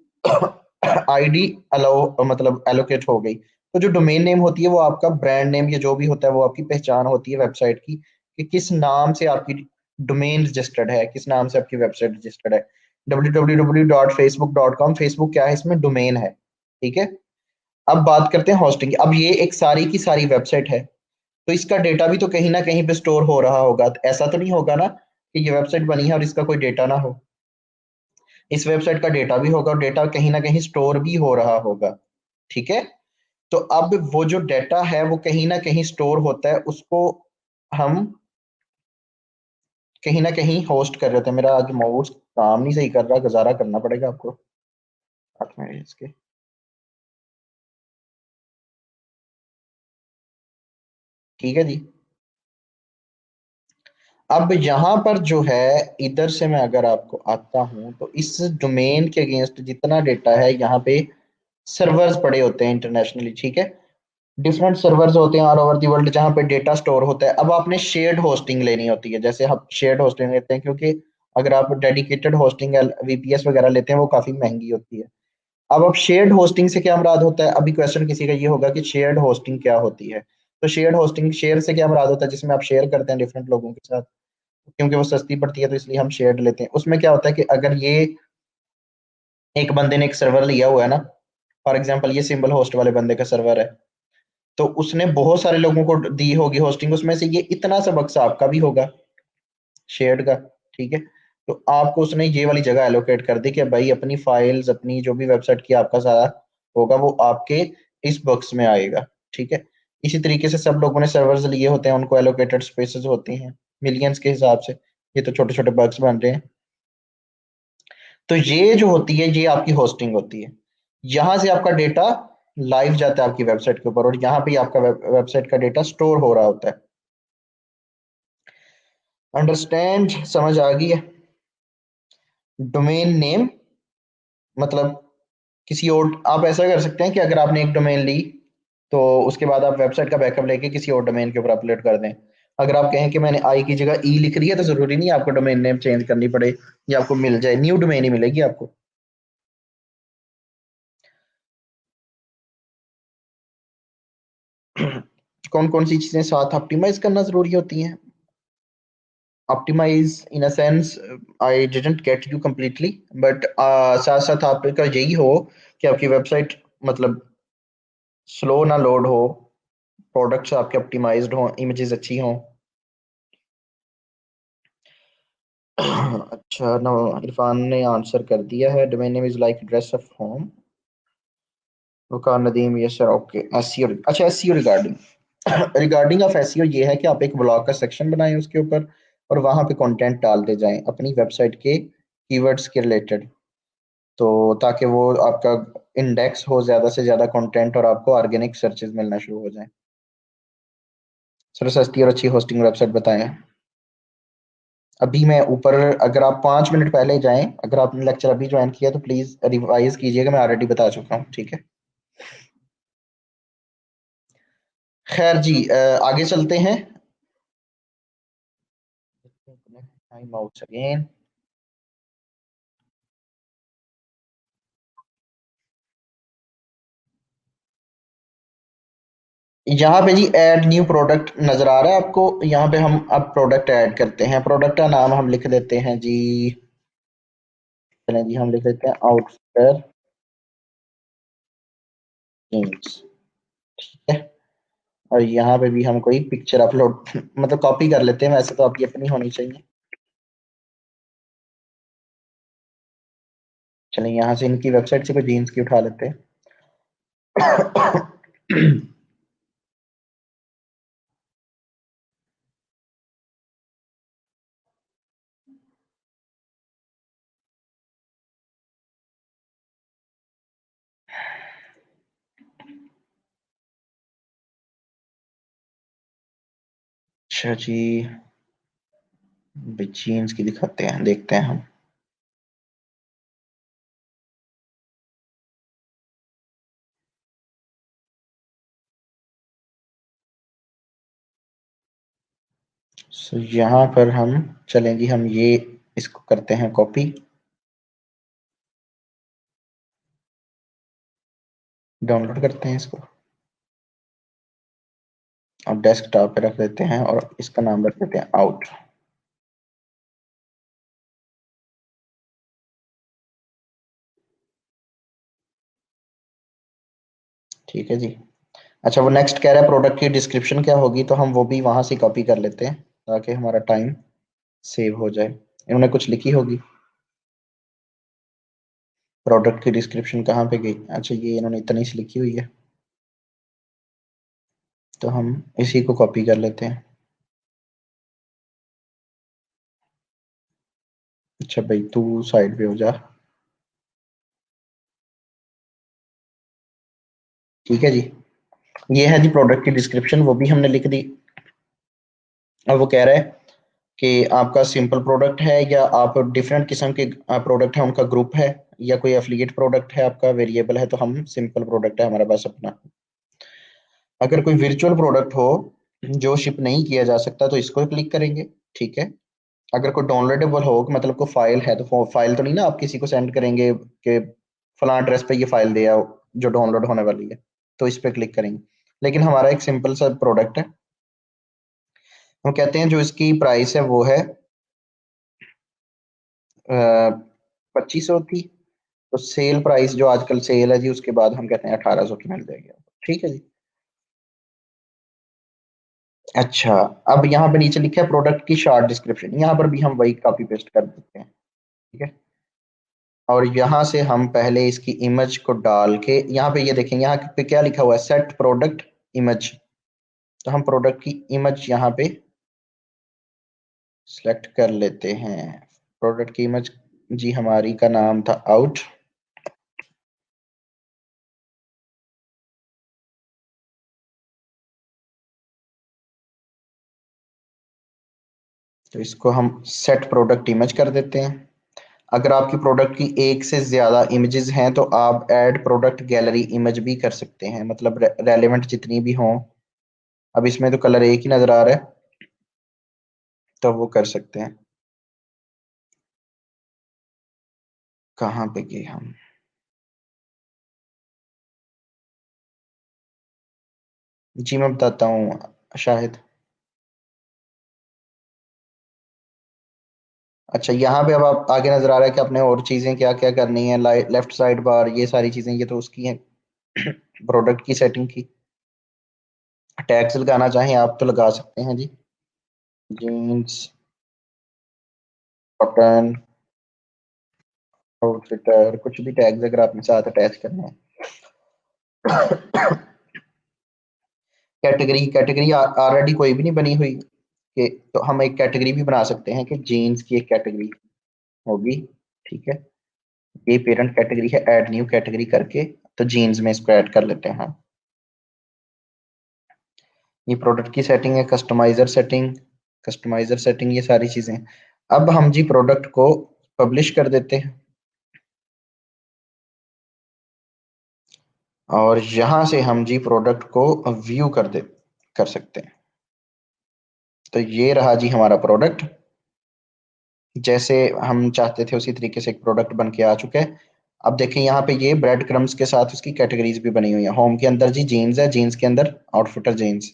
Speaker 1: आईडी अलाउ मतलब एलोकेट हो गई। तो जो डोमेन नेम होती है वो आपका ब्रांड नेम या जो भी होता है वो आपकी पहचान होती है वेबसाइट की, कि किस नाम से आपकी डोमेन रजिस्टर्ड है, किस नाम से आपकी वेबसाइट रजिस्टर्ड है। www.facebook.com, फेसबुक क्या है, इसमें डोमेन है, ठीक है। अब बात करते हैं होस्टिंग। अब ये एक सारी की सारी वेबसाइट है, तो इसका डेटा भी तो कहीं ना कहीं पे स्टोर हो रहा होगा। तो ऐसा तो नहीं होगा ना कि ये वेबसाइट बनी है और इसका कोई डेटा ना हो। इस वेबसाइट का डेटा भी होगा और डेटा कहीं ना कहीं स्टोर भी हो रहा होगा। ठीक है। तो अब वो जो डेटा है वो कहीं ना कहीं स्टोर होता है, उसको हम कहीं ना कहीं होस्ट कर रहे होते हैं। मेरा आज माउस काम नहीं सही कर रहा, गुजारा करना पड़ेगा आपको 8 मिनट इसके। ठीक है जी। अब यहाँ पर जो है, इधर से मैं अगर आपको आता हूँ तो इस डोमेन के अगेंस्ट जितना डेटा है यहाँ पे सर्वर्स पड़े होते हैं इंटरनेशनली। ठीक है। डिफरेंट सर्वर्स होते हैं ऑल ओवर दी वर्ल्ड जहाँ पे डेटा स्टोर होता है। अब आपने शेयर्ड होस्टिंग लेनी होती है, जैसे हम शेयर्ड होस्टिंग लेते हैं, क्योंकि अगर आप डेडिकेटेड होस्टिंग वीपीएस वगैरह लेते हैं वो काफी महंगी होती है। अब शेयर्ड होस्टिंग से क्या मुराद होता है? अभी क्वेश्चन किसी का ये होगा कि शेयर्ड होस्टिंग क्या होती है। तो शेयर्ड होस्टिंग, शेयर से क्या मुराद होता है? जिसमें आप शेयर करते हैं डिफरेंट लोगों के साथ, क्योंकि वो सस्ती पड़ती है तो इसलिए हम शेयर्ड लेते हैं। उसमें क्या होता है कि अगर ये एक बंदे ने एक सर्वर लिया हुआ है ना, फॉर एग्जांपल ये सिंबल होस्ट वाले बंदे का सर्वर है, तो उसने बहुत सारे लोगों को दी होगी होस्टिंग, उसमें से ये इतना सा बक्सा आपका भी होगा शेयर्ड का। ठीक है। तो आपको उसने ये वाली जगह एलोकेट कर दी कि भाई अपनी फाइल्स, अपनी जो भी वेबसाइट की आपका सारा होगा वो आपके इस बॉक्स में आएगा। ठीक है। इसी तरीके से सब लोगों ने सर्वर्स लिए होते हैं, उनको एलोकेटेड स्पेसेस होती हैं मिलियंस के हिसाब से। ये तो छोटे छोटे बग्स बन रहे हैं। तो ये जो होती है ये आपकी होस्टिंग होती है। यहां से आपका डेटा लाइव जाता है आपकी वेबसाइट के ऊपर, और यहाँ पे आपका वेबसाइट का डेटा स्टोर हो रहा होता है। अंडरस्टैंड? समझ आ गई है? डोमेन नेम मतलब किसी और, आप ऐसा कर सकते हैं कि अगर आपने एक डोमेन ली तो उसके बाद आप वेबसाइट का बैकअप लेके किसी और डोमेन के ऊपर अपलोड कर दें। अगर आप कहें कि मैंने आई की जगह ई लिख दिया तो जरूरी नहीं है आपको डोमेन नेम चेंज करनी पड़े, या आपको मिल जाए, न्यू डोमेन ही मिलेगी आपको। कौन कौन सी चीजें साथ ऑप्टिमाइज करना जरूरी होती हैं? Optimize in a sense, I didn't get you completely, but साथ साथ आपका यही हो कि आपकी वेबसाइट मतलब स्लो ना लोड हो, प्रोडक्ट्स आपके ऑप्टिमाइज्ड हों, इमेजेस अच्छी हों। अच्छा, नो, इरफान ने आंसर कर दिया है। Domain name is like address of home. Waqar Nadeem, yes sir, okay. SEO, अच्छा SEO regarding, regarding of SEO ये है कि आप एक ब्लॉग का सेक्शन बनाएं उसके ऊपर, और वहां पे कंटेंट डालते जाएं अपनी वेबसाइट के कीवर्ड्स के रिलेटेड, तो ताकि वो आपका इंडेक्स हो ज्यादा से ज्यादा कंटेंट और आपको ऑर्गेनिक सर्चेज मिलना शुरू हो जाए। सर सस्ती और अच्छी होस्टिंग वेबसाइट बताएं। अभी मैं ऊपर, अगर आप 5 मिनट पहले जाएं, अगर आपने लेक्चर अभी ज्वाइन किया तो प्लीज रिवाइज कीजिएगा, मैं ऑलरेडी बता चुका हूँ। ठीक है। खैर जी, आगे चलते हैं। Time out again. यहाँ पे जी ऐड न्यू प्रोडक्ट नजर आ रहा है आपको? यहाँ पे हम अब प्रोडक्ट ऐड करते हैं। प्रोडक्ट का नाम हम लिख देते हैं जी, चलें जी, हम लिख देते हैं आउटफिटर जीन्स। ठीक है। और यहाँ पे भी हम कोई पिक्चर अपलोड मतलब कॉपी कर लेते हैं, वैसे तो आपकी अपनी होनी चाहिए। चलिए यहाँ से इनकी वेबसाइट से कोई जीन्स की उठा लेते हैं। अच्छा जी, जीन्स की दिखाते हैं, देखते हैं हम। सो यहाँ पर हम चलें जी, हम ये इसको करते हैं कॉपी, डाउनलोड करते हैं इसको और डेस्कटॉप पे रख देते हैं, और इसका नाम रख देते हैं आउट। ठीक ठीक है जी। अच्छा, वो नेक्स्ट कह रहा है प्रोडक्ट की डिस्क्रिप्शन क्या होगी, तो हम वो भी वहां से कॉपी कर लेते हैं ताकि हमारा टाइम सेव हो जाए। इन्होंने कुछ लिखी होगी। प्रोडक्ट की डिस्क्रिप्शन कहाँ पे गई? अच्छा, ये इन्होंने इतनी सी लिखी हुई है, तो हम इसी को कॉपी कर लेते हैं। अच्छा भाई, तू साइड पे हो जा। ठीक है जी। ये है जी प्रोडक्ट की डिस्क्रिप्शन, वो भी हमने लिख दी। अब वो कह रहा है कि आपका सिंपल प्रोडक्ट है या आप डिफरेंट किस्म के प्रोडक्ट है उनका ग्रुप है, या कोई एफिलिएट प्रोडक्ट है आपका, वेरिएबल है, तो हम सिंपल प्रोडक्ट है हमारे पास अपना। अगर कोई वर्चुअल प्रोडक्ट हो जो शिप नहीं किया जा सकता तो इसको क्लिक करेंगे। ठीक है। अगर कोई डाउनलोडेबल हो, मतलब कोई फाइल है, तो फाइल तो नहीं ना आप किसी को सेंड करेंगे कि फलां एड्रेस पे ये फाइल दे आओ जो डाउनलोड होने वाली है, तो इस पे क्लिक करेंगे। लेकिन हमारा एक सिंपल सा प्रोडक्ट है, हम कहते हैं जो इसकी प्राइस है वो है 2500 थी, तो सेल प्राइस जो आजकल सेल है जी, उसके बाद हम कहते हैं 1800 की मिल जाएगी आपको। ठीक है जी। अच्छा, अब यहाँ पे नीचे लिखा है प्रोडक्ट की शॉर्ट डिस्क्रिप्शन, यहाँ पर भी हम वही कॉपी पेस्ट कर देते हैं। ठीक है। और यहाँ से हम पहले इसकी इमेज को डाल के, यहाँ पे ये देखेंगे यहाँ पे क्या लिखा हुआ है, सेट प्रोडक्ट इमेज। तो हम प्रोडक्ट की इमेज यहाँ पे सिलेक्ट कर लेते हैं। प्रोडक्ट की इमेज जी हमारी का नाम था आउट। तो इसको हम सेट प्रोडक्ट इमेज कर देते हैं। अगर आपकी प्रोडक्ट की एक से ज्यादा इमेजेस हैं तो आप ऐड प्रोडक्ट गैलरी इमेज भी कर सकते हैं, मतलब रेलेवेंट जितनी भी हों। अब इसमें तो कलर एक ही नजर आ रहा है, तो वो कर सकते हैं। कहाँ पे गए हम? जी मैं बताता हूँ शाहिद। अच्छा, यहाँ पे अब आप आगे नजर आ रहा है कि आपने और चीजें क्या क्या करनी है, लेफ्ट साइड बार, ये सारी चीजें, ये तो उसकी है प्रोडक्ट की सेटिंग की। टैग्स लगाना चाहें आप तो लगा सकते हैं जी। जीन्स, कॉटन, आउटफिटर, कुछ भी टैग्स अगर आपने साथ अटैच करने हैं। कैटेगरी, कैटेगरी ऑलरेडी कोई भी नहीं बनी हुई कि, तो हम एक कैटेगरी भी बना सकते हैं कि जीन्स की एक कैटेगरी होगी। ठीक है। ये पेरेंट कैटेगरी है, ऐड न्यू कैटेगरी करके, तो जीन्स में इसको ऐड कर लेते हैं। ये प्रोडक्ट की सेटिंग है, कस्टमाइजर सेटिंग, कस्टमाइजर सेटिंग, ये सारी चीजें। अब हम जी प्रोडक्ट को पब्लिश कर देते हैं, और यहां से हम जी प्रोडक्ट को व्यू कर सकते हैं। तो ये रहा जी हमारा प्रोडक्ट, जैसे हम चाहते थे उसी तरीके से एक प्रोडक्ट बन के आ चुका है। अब देखें यहाँ पे ये ब्रेड क्रम्स के साथ उसकी कैटेगरीज भी बनी हुई है। होम के अंदर जी जीन्स है, जीन्स के अंदर आउटफिटर जीन्स,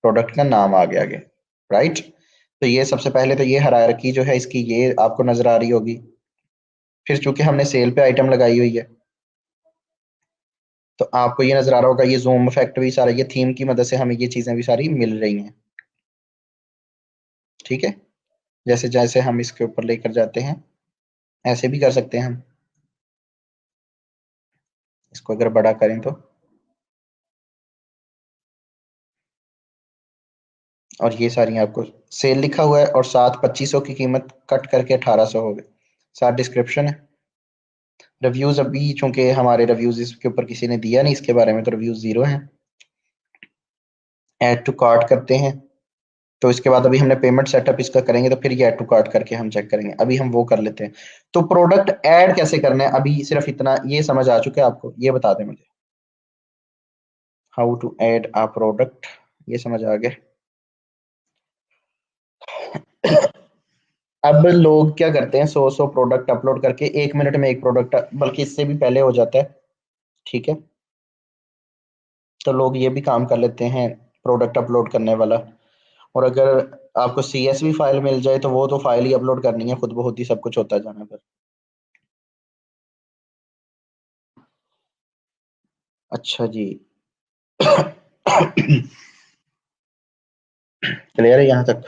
Speaker 1: प्रोडक्ट का नाम आ गया आगे। राइट। तो ये सबसे पहले तो ये हायरार्की जो है इसकी, ये आपको नजर आ रही होगी। फिर चूंकि हमने सेल पे आइटम लगाई हुई है, तो आपको ये नजर आ रहा होगा, ये जूम इफेक्ट भी सारा, ये थीम की मदद से हमें ये चीजें भी सारी मिल रही हैं। ठीक है। जैसे जैसे हम इसके ऊपर लेकर जाते हैं, ऐसे भी कर सकते हैं हम। इसको अगर बड़ा करें तो, और ये सारी आपको सेल लिखा हुआ है, और साथ 2500 की कीमत कट करके 1800 हो गए। साथ डिस्क्रिप्शन है। रिव्यूज अभी चूंकि हमारे रिव्यूज इसके ऊपर किसी ने दिया नहीं इसके बारे में, तो रिव्यूज जीरो हैं। ऐड टू कार्ट करते हैं, तो इसके बाद अभी हमने पेमेंट सेटअप इसका करेंगे, तो फिर ये ऐड टू कार्ट करके हम चेक करेंगे। अभी हम वो कर लेते हैं। तो प्रोडक्ट ऐड कैसे करना है, अभी सिर्फ इतना ये समझ आ चुका है आपको, ये बता दें मुझे। How to add a product, ये समझ आ गया। अब लोग क्या करते हैं, 100 प्रोडक्ट अपलोड करके 1 मिनट में एक प्रोडक्ट, बल्कि इससे भी पहले हो जाता है। ठीक है। तो लोग ये भी काम कर लेते हैं, प्रोडक्ट अपलोड करने वाला। और अगर आपको CSV फाइल मिल जाए तो वो तो फाइल ही अपलोड करनी है, खुद ब खुद ही सब कुछ होता जाना फिर। अच्छा जी। क्लियर है यहाँ तक?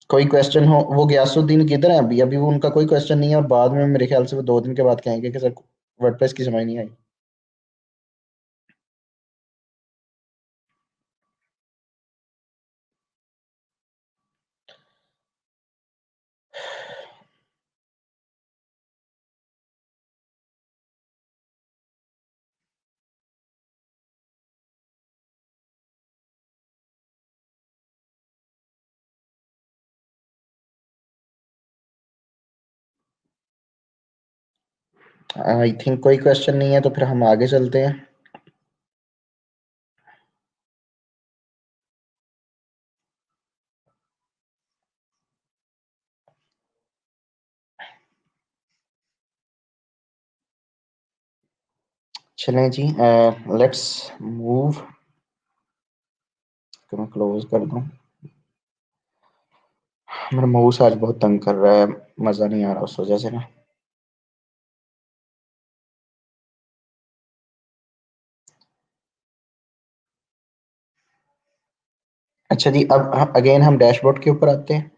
Speaker 1: कोई क्वेश्चन हो? वो गयासुद्दीन किधर है अभी? अभी वो उनका कोई क्वेश्चन नहीं है, और बाद में मेरे ख्याल से वो 2 दिन के बाद कहेंगे कि सर वर्डप्रेस की समझ नहीं आई। आई थिंक कोई क्वेश्चन नहीं है, तो फिर हम आगे चलते हैं। चलें जी, लेट्स मूव। मैं क्लोज कर दूं। मेरा माउस आज बहुत तंग कर रहा है, मज़ा नहीं आ रहा उस वजह से ना। अच्छा जी, अब अगेन हम डैशबोर्ड के ऊपर आते हैं।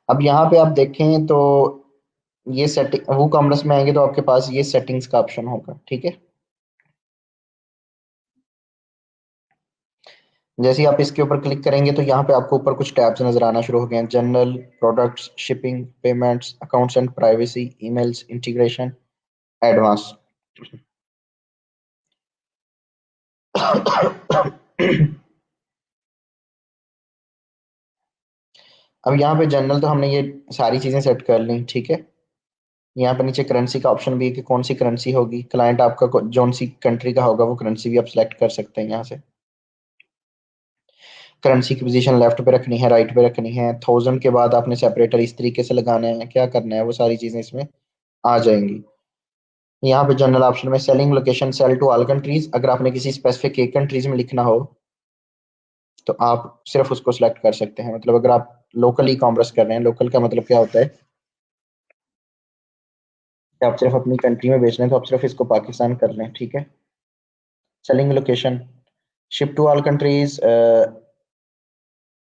Speaker 1: अब यहाँ पे आप देखें तो ये सेटिंग, वो कॉमर्स में आएंगे तो आपके पास ये सेटिंग्स का ऑप्शन होगा, ठीक है। जैसे ही आप इसके ऊपर क्लिक करेंगे तो यहाँ पे आपको ऊपर कुछ टैब्स नजर आना शुरू हो गए हैं। General, products, shipping, payments, accounts and privacy, emails, integration, advance. अब यहाँ पे जनरल तो हमने ये सारी चीजें सेट कर ली, ठीक है। यहाँ पे नीचे करेंसी का ऑप्शन भी है कि कौन सी करेंसी होगी, क्लाइंट आपका जोन सी कंट्री का होगा वो करेंसी भी आप सिलेक्ट कर सकते हैं यहाँ से। करेंसी की पोजीशन लेफ्ट पे रखनी है, राइट पे रखनी है, 1000 के बाद आपने सेपरेटर इस तरीके से लगाना है, क्या करना है, वो सारी चीजें इसमें आ जाएंगी। यहाँ पे जनरल ऑप्शन में selling location sell to all countries, अगर आपने किसी स्पेसिफिक एक कंट्रीज में लिखना हो तो आप सिर्फ उसको सिलेक्ट कर सकते हैं। मतलब अगर आप लोकल ई कॉमर्स कर रहे हैं, लोकल का मतलब क्या होता है कि आप सिर्फ अपनी कंट्री में बेच रहे हैं, तो आप सिर्फ इसको पाकिस्तान कर लें, ठीक है। Selling location ship to all countries,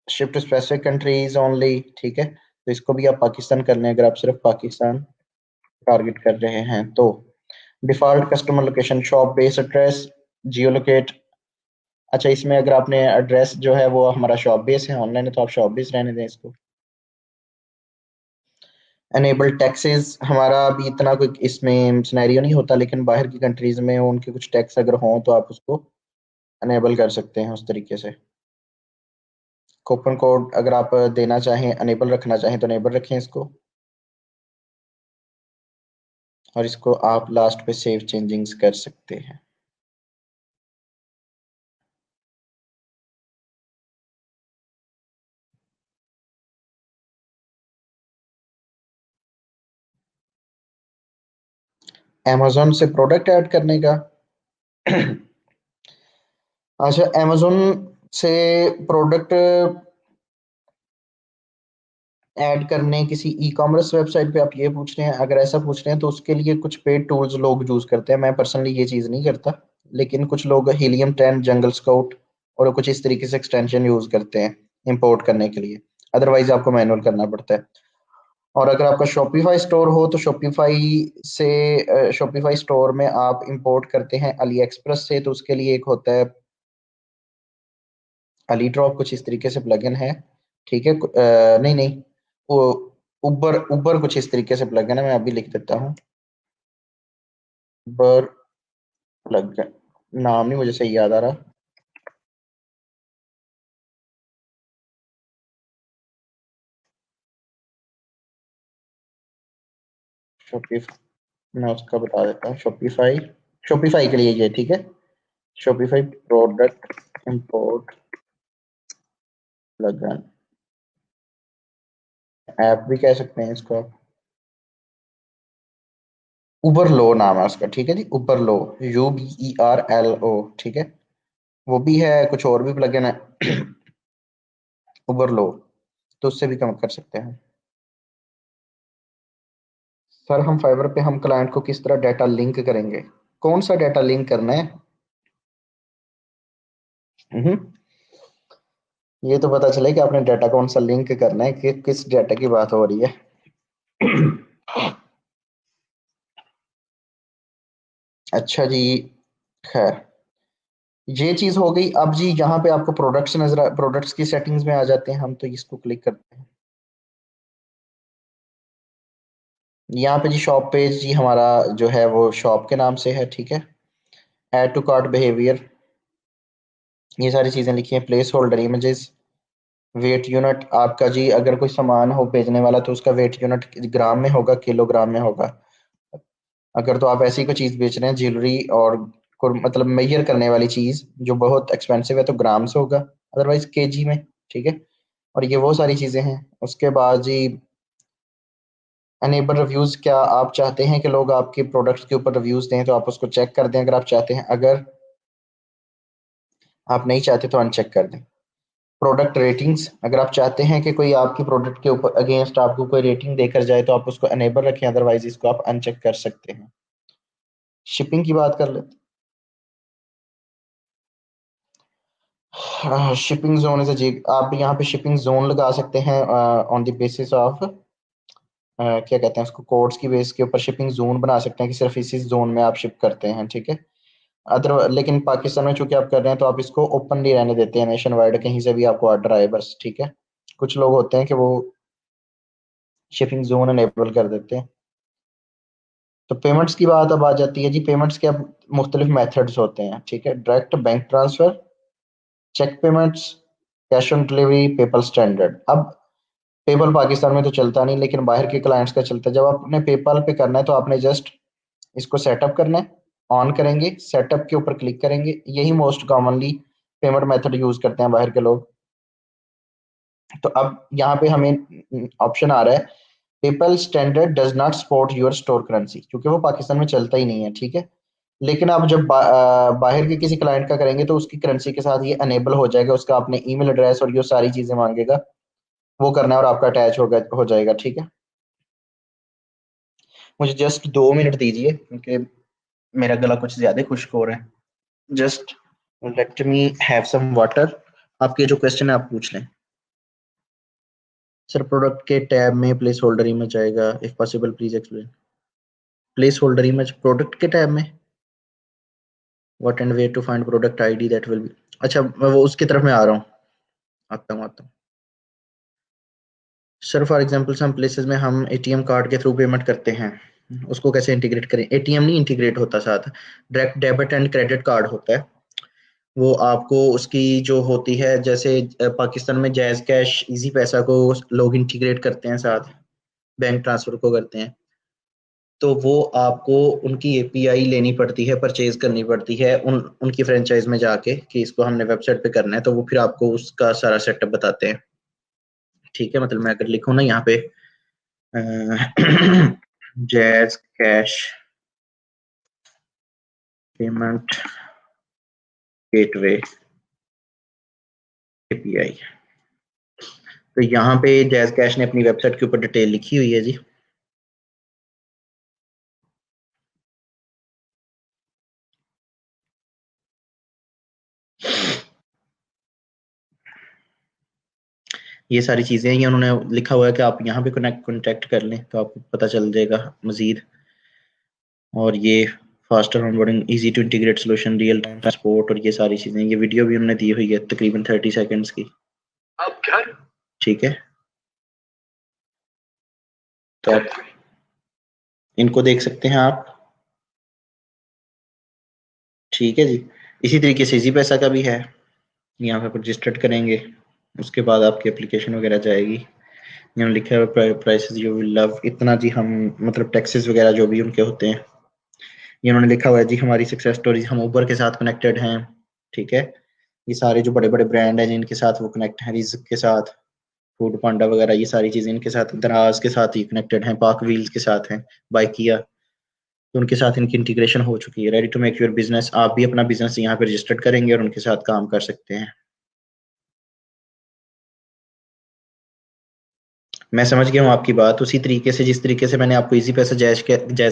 Speaker 1: ship to specific countries only, ठीक है। तो इसको भी आप पाकिस्तान कर लें अगर आप सिर्फ पाकिस्तान टारगेट कर रहे हैं तो। Default customer location shop base address, geolocate. अच्छा, इसमें अगर आपने एड्रेस जो है वो हमारा शॉप बेस है, ऑनलाइन है, तो आप शॉप बेस रहने दें इसको। एनेबल टैक्सेस, हमारा अभी इतना कोई इसमें सिनेरियो नहीं होता, लेकिन बाहर की कंट्रीज में उनके कुछ टैक्स अगर हों तो आप उसको अनेबल कर सकते हैं उस तरीके से। कूपन कोड अगर आप देना चाहें, अनेबल रखना चाहें तो अनेबल रखें इसको, और इसको आप लास्ट पे सेव चेंजिंग्स कर सकते हैं। amazon से प्रोडक्ट ऐड करने का। अच्छा, amazon से प्रोडक्ट ऐड करने किसी ई कॉमर्स वेबसाइट पे, आप ये पूछ रहे हैं? अगर ऐसा पूछ रहे हैं तो उसके लिए कुछ पेड टूल्स लोग यूज करते हैं, मैं पर्सनली ये चीज़ नहीं करता। लेकिन कुछ लोग हीलियम 10, जंगल स्काउट और कुछ इस तरीके से एक्सटेंशन यूज करते हैं इंपोर्ट करने के लिए। अदरवाइज आपको मैनुअल करना पड़ता है। और अगर आपका शॉपिफाई स्टोर हो तो शॉपिफाई स्टोर में आप इंपोर्ट करते हैं अली एक्सप्रेस से, तो उसके लिए एक होता है अली ड्रॉप, कुछ इस तरीके से प्लगइन है, ठीक है। नहीं नहीं, वो उबर उबर कुछ इस तरीके से प्लगइन है, मैं अभी लिख देता हूँ। उबर प्लगइन, नाम नहीं मुझे सही याद आ रहा। शॉपिफाई, मैं उसका बता देता हूँ। शॉपिफाई, शॉपिफाई के लिए ये ठीक है। Shopify product import plugin, app भी कह सकते हैं इसको आप। उबर लो नाम है उसका, ठीक है जी, उबर लो, UBERLO, ठीक है। वो भी है, कुछ और भी प्लगइन है उबर लो, तो उससे भी कम कर सकते हैं। सर हम फाइवर पे हम क्लाइंट को किस तरह डाटा लिंक करेंगे? कौन सा डाटा लिंक करना है? हम्म, ये तो पता चले कि आपने डाटा कौन सा लिंक करना है, कि किस डाटा की बात हो रही है। अच्छा जी, खैर, ये चीज हो गई। अब जी यहाँ पे आपको प्रोडक्ट्स नजर, प्रोडक्ट्स की सेटिंग्स में आ जाते हैं हम, तो इसको क्लिक करते हैं। यहाँ पे जी शॉप पेज जी हमारा जो है वो शॉप के नाम से है, ठीक है। ऐड टू कार्ट बिहेवियर, ये सारी चीजें लिखी हैं। Placeholder images, weight unit आपका जी, अगर कोई सामान हो भेजने वाला तो उसका वेट यूनिट ग्राम में होगा, किलोग्राम में होगा। अगर तो आप ऐसी कोई चीज बेच रहे हैं ज्वेलरी और मतलब मेजर करने वाली चीज जो बहुत एक्सपेंसिव है, तो ग्राम से होगा, अदरवाइज केजी में, ठीक है। और ये वो सारी चीजें हैं। उसके बाद जी अनेबल रिव्यूज, क्या आप चाहते हैं कि लोग आपके प्रोडक्ट्स के ऊपर रिव्यूज दें, तो आप उसको चेक कर दें अगर आप चाहते हैं। अगर आप नहीं चाहते तो अनचेक कर दें। प्रोडक्ट रेटिंग्स, अगर आप चाहते हैं कि कोई आपकी प्रोडक्ट के ऊपर अगेंस्ट आपको कोई रेटिंग देकर जाए, तो आप उसको अनेबल रखें, अदरवाइज इसको आप अनचेक कर सकते हैं। शिपिंग की बात कर लेते हैं। शिपिंग जोन इज जी, आप यहाँ पे शिपिंग जोन लगा सकते हैं ऑन द बेसिस ऑफ क्या कहते हैं उसको, कोड्स की बेस के ऊपर शिपिंग जोन बना सकते हैं कि सिर्फ इसी जोन में आप शिप करते हैं, ठीक है। अदर लेकिन पाकिस्तान में चूंकि आप कर रहे हैं, तो आप इसको ओपनली रहने देते हैं, नेशन वाइड कहीं से भी आपको ऑर्डर आए बस, ठीक है। कुछ लोग होते हैं कि वो शिपिंग जोन अनेबल कर देते हैं। तो पेमेंट्स की बात अब आ जाती है जी। पेमेंट्स के अब मुख्तलिफ मेथड्स होते हैं, ठीक है। Direct bank transfer, cheque payments, cash on delivery, PayPal standard. अब पेपल पाकिस्तान में तो चलता नहीं, लेकिन बाहर के क्लाइंट्स का चलता है। जब आपने पेपल पे करना है, तो आपने जस्ट इसको सेटअप करना है, ऑन करेंगे, सेटअप के ऊपर क्लिक करेंगे। यही most commonly payment method use करते हैं बाहर के लोग। तो अब यहाँ पे हमें ऑप्शन आ रहा है, PayPal standard does not support your store currency, क्योंकि वो पाकिस्तान में चलता ही नहीं है, ठीक है। लेकिन आप जब बाहर के किसी क्लाइंट का करेंगे, तो उसकी करेंसी के साथ ये अनेबल हो जाएगा। उसका आपने ईमेल एड्रेस और ये सारी चीजें मांगेगा, वो करना है और आपका अटैच हो जाएगा, ठीक है। मुझे जस्ट 2 मिनट दीजिए, क्योंकि मेरा गला कुछ ज्यादा खुश्क हो रहा है। Just let me have some water. आपके जो क्वेश्चन है आप पूछ लें। सर प्रोडक्ट के टैब में प्लेस होल्डर इमेज आएगा, if possible please explain. Placeholder image product के टैब में, what and where to find product ID that will be. अच्छा, मैं वो उसकी तरफ में आ रहा हूँ, आता हूँ। Sir for example some places में हम एटीएम कार्ड के थ्रू पेमेंट करते हैं, उसको कैसे इंटीग्रेट करें? एटीएम नहीं इंटीग्रेट होता साथ, direct debit and credit card होता है। वो आपको उसकी जो होती है, जैसे पाकिस्तान में जैज कैश, इजी पैसा को लोग इंटीग्रेट करते हैं साथ, बैंक ट्रांसफर को करते हैं। तो वो आपको उनकी एपीआई लेनी पड़ती है, परचेज करनी पड़ती है उनकी फ्रेंचाइज में जाके, कि इसको हमने वेबसाइट पे करना है, तो वो फिर आपको उसका सारा सेटअप बताते हैं, ठीक है। मतलब मैं अगर लिखूँ ना यहाँ पे jazz cash payment gateway API, तो यहाँ पे जैज कैश ने अपनी वेबसाइट के ऊपर डिटेल लिखी हुई है जी। ये सारी चीजें, ये उन्होंने लिखा हुआ है कि आप यहाँ पे कनेक्ट कर लें, तो आपको पता चल जाएगा मजीद। और ये faster onboarding, easy to integrate solution, real time transport, और ये सारी चीजें, ये वीडियो भी उन्होंने दी हुई है तकरीबन 30 सेकंड्स की, ठीक है। तो आप इनको देख सकते हैं आप, ठीक है जी। इसी तरीके से इजी पैसा का भी है। यहाँ पे रजिस्टर्ड करेंगे, उसके बाद आपकी एप्लीकेशन वगैरह जाएगी। यहाँ लिखा है प्राइसेस यू विल लव, इतना जी हम मतलब टैक्सेस वगैरह जो भी उनके होते हैं। ये उन्होंने लिखा हुआ है जी हमारी सक्सेस स्टोरीज, हम उबर के साथ कनेक्टेड हैं, ठीक है। ये सारे जो बड़े बड़े ब्रांड हैं जिनके साथ वो कनेक्ट हैं, रिज़्क के साथ, फूड पांडा वगैरह, ये सारी चीजें इनके साथ, दराज के साथ ही कनेक्टेड हैं, पाक व्हील्स के साथ हैं, बाइकिया। तो उनके साथ इनकी इंटीग्रेशन हो चुकी है। Ready to make your business, आप भी अपना बिजनेस यहाँ पे रजिस्टर्ड करेंगे और उनके साथ काम कर सकते हैं। मैं समझ गया हूँ आपकी बात। उसी तरीके से जिस तरीके से मैंने आपको इजी पैसा जैज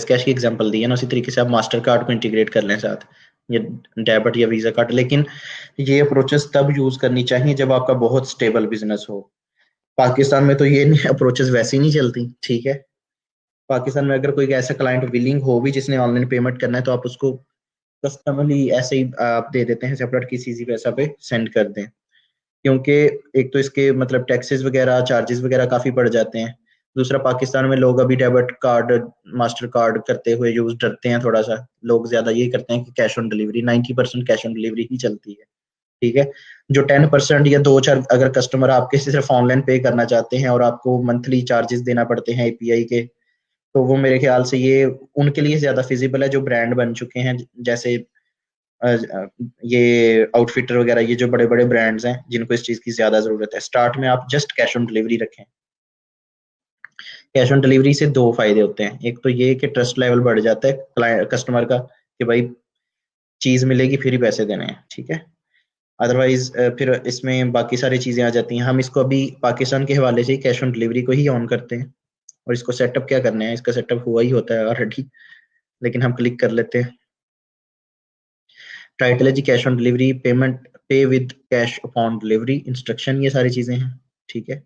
Speaker 1: कैश की एग्जांपल दी है ना, उसी तरीके से आप मास्टर कार्ड को इंटीग्रेट कर लें साथ, या डेबिट या वीजा कार्ड। लेकिन ये अप्रोचेस तब यूज करनी चाहिए जब आपका बहुत स्टेबल बिजनेस हो। पाकिस्तान में तो ये अप्रोचेस वैसे ही नहीं चलती, ठीक है। पाकिस्तान में अगर कोई ऐसा क्लाइंट विलिंग हो भी जिसने ऑनलाइन पेमेंट करना है, तो आप उसको कस्टमरली ऐसे ही आप दे देते हैं सेपरेट किसी सी पैसा पे सेंड कर दें। क्योंकि एक तो इसके मतलब टैक्सेस वगैरह चार्जेस वगैरह काफी बढ़ जाते हैं। दूसरा, पाकिस्तान में लोग अभी डेबिट कार्ड मास्टर कार्ड करते हुए यूज डरते हैं थोड़ा सा। लोग ज्यादा ये करते हैं कि cash on delivery, 90% cash on delivery ही चलती है, ठीक है। जो 10% या दो चार अगर कस्टमर आपके सिर्फ ऑनलाइन पे करना चाहते हैं और आपको मंथली चार्जेस देना पड़ते हैं एपीआई के, तो वो मेरे ख्याल से ये उनके लिए ज्यादा फिजिबल है जो ब्रांड बन चुके हैं। जैसे ये आउटफिटर वगैरह, ये जो बड़े बड़े ब्रांड्स हैं जिनको इस चीज की ज्यादा जरूरत है। स्टार्ट में आप जस्ट कैश ऑन डिलीवरी रखें। कैश ऑन डिलीवरी से दो फायदे होते हैं। एक तो ये कि ट्रस्ट लेवल बढ़ जाता है कस्टमर का, कि भाई चीज मिलेगी फिर ही पैसे देने हैं, ठीक है। अदरवाइज फिर इसमें बाकी सारी चीजें आ जाती हैं। हम इसको अभी पाकिस्तान के हवाले से ही कैश ऑन डिलीवरी को ही ऑन करते हैं, और इसको सेटअप क्या करना है, इसका सेटअप हुआ ही होता है ऑलरेडी, लेकिन हम क्लिक कर लेते हैं। टाइटल है जी कैश ऑन डिलीवरी, पेमेंट पे with cash upon delivery, instruction, ये सारी चीजें हैं, ठीक है।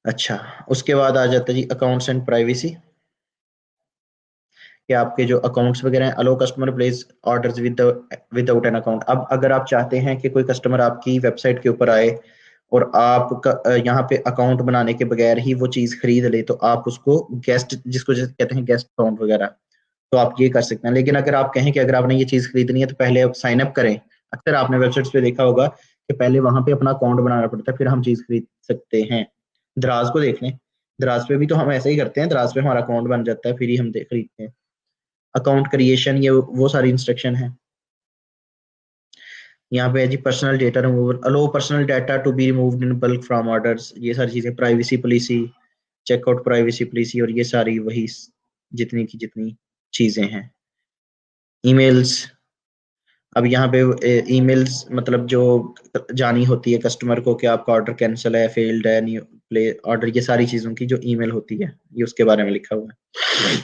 Speaker 1: अच्छा, उसके बाद आ जाता है जी अकाउंट्स एंड प्राइवेसी, कि आपके जो अकाउंट्स वगैरह हैं। Allow customer place orders without an account. अब अगर आप चाहते हैं कि कोई कस्टमर आपकी वेबसाइट के ऊपर आए और आप यहाँ पे अकाउंट बनाने के बगैर ही वो चीज खरीद ले, तो आप उसको गेस्ट, जिसको जैसे कहते हैं गेस्ट अकाउंट वगैरह, तो आप ये कर सकते हैं। लेकिन अगर आप कहें कि अगर आपने ये चीज खरीदनी है तो पहले आप साइन अप करें। अक्सर आपने वेबसाइट्स पे देखा होगा कि पहले वहां पे अपना अकाउंट बनाना पड़ता है, फिर हम चीज खरीद सकते हैं। दराज को देख लें, दराज पे भी तो हम ऐसे ही करते हैं। दराज पे हमारा अकाउंट बन जाता है, फिर ही हम खरीदते हैं। अकाउंट क्रिएशन, ये वो सारी इंस्ट्रक्शन है। यहाँ पे है जी personal data removal, allow personal data to be removed in bulk from orders, ये सारी चीजें। Privacy policy, checkout privacy policy, और ये सारी वही जितनी की जितनी चीजें हैं। ईमेल्स, अब यहाँ पे ईमेल्स मतलब जो जानी होती है कस्टमर को कि आपका ऑर्डर कैंसिल है, फेल्ड है, न्यू प्ले ऑर्डर, ये सारी चीजों की जो ईमेल होती है, ये उसके बारे में लिखा हुआ है।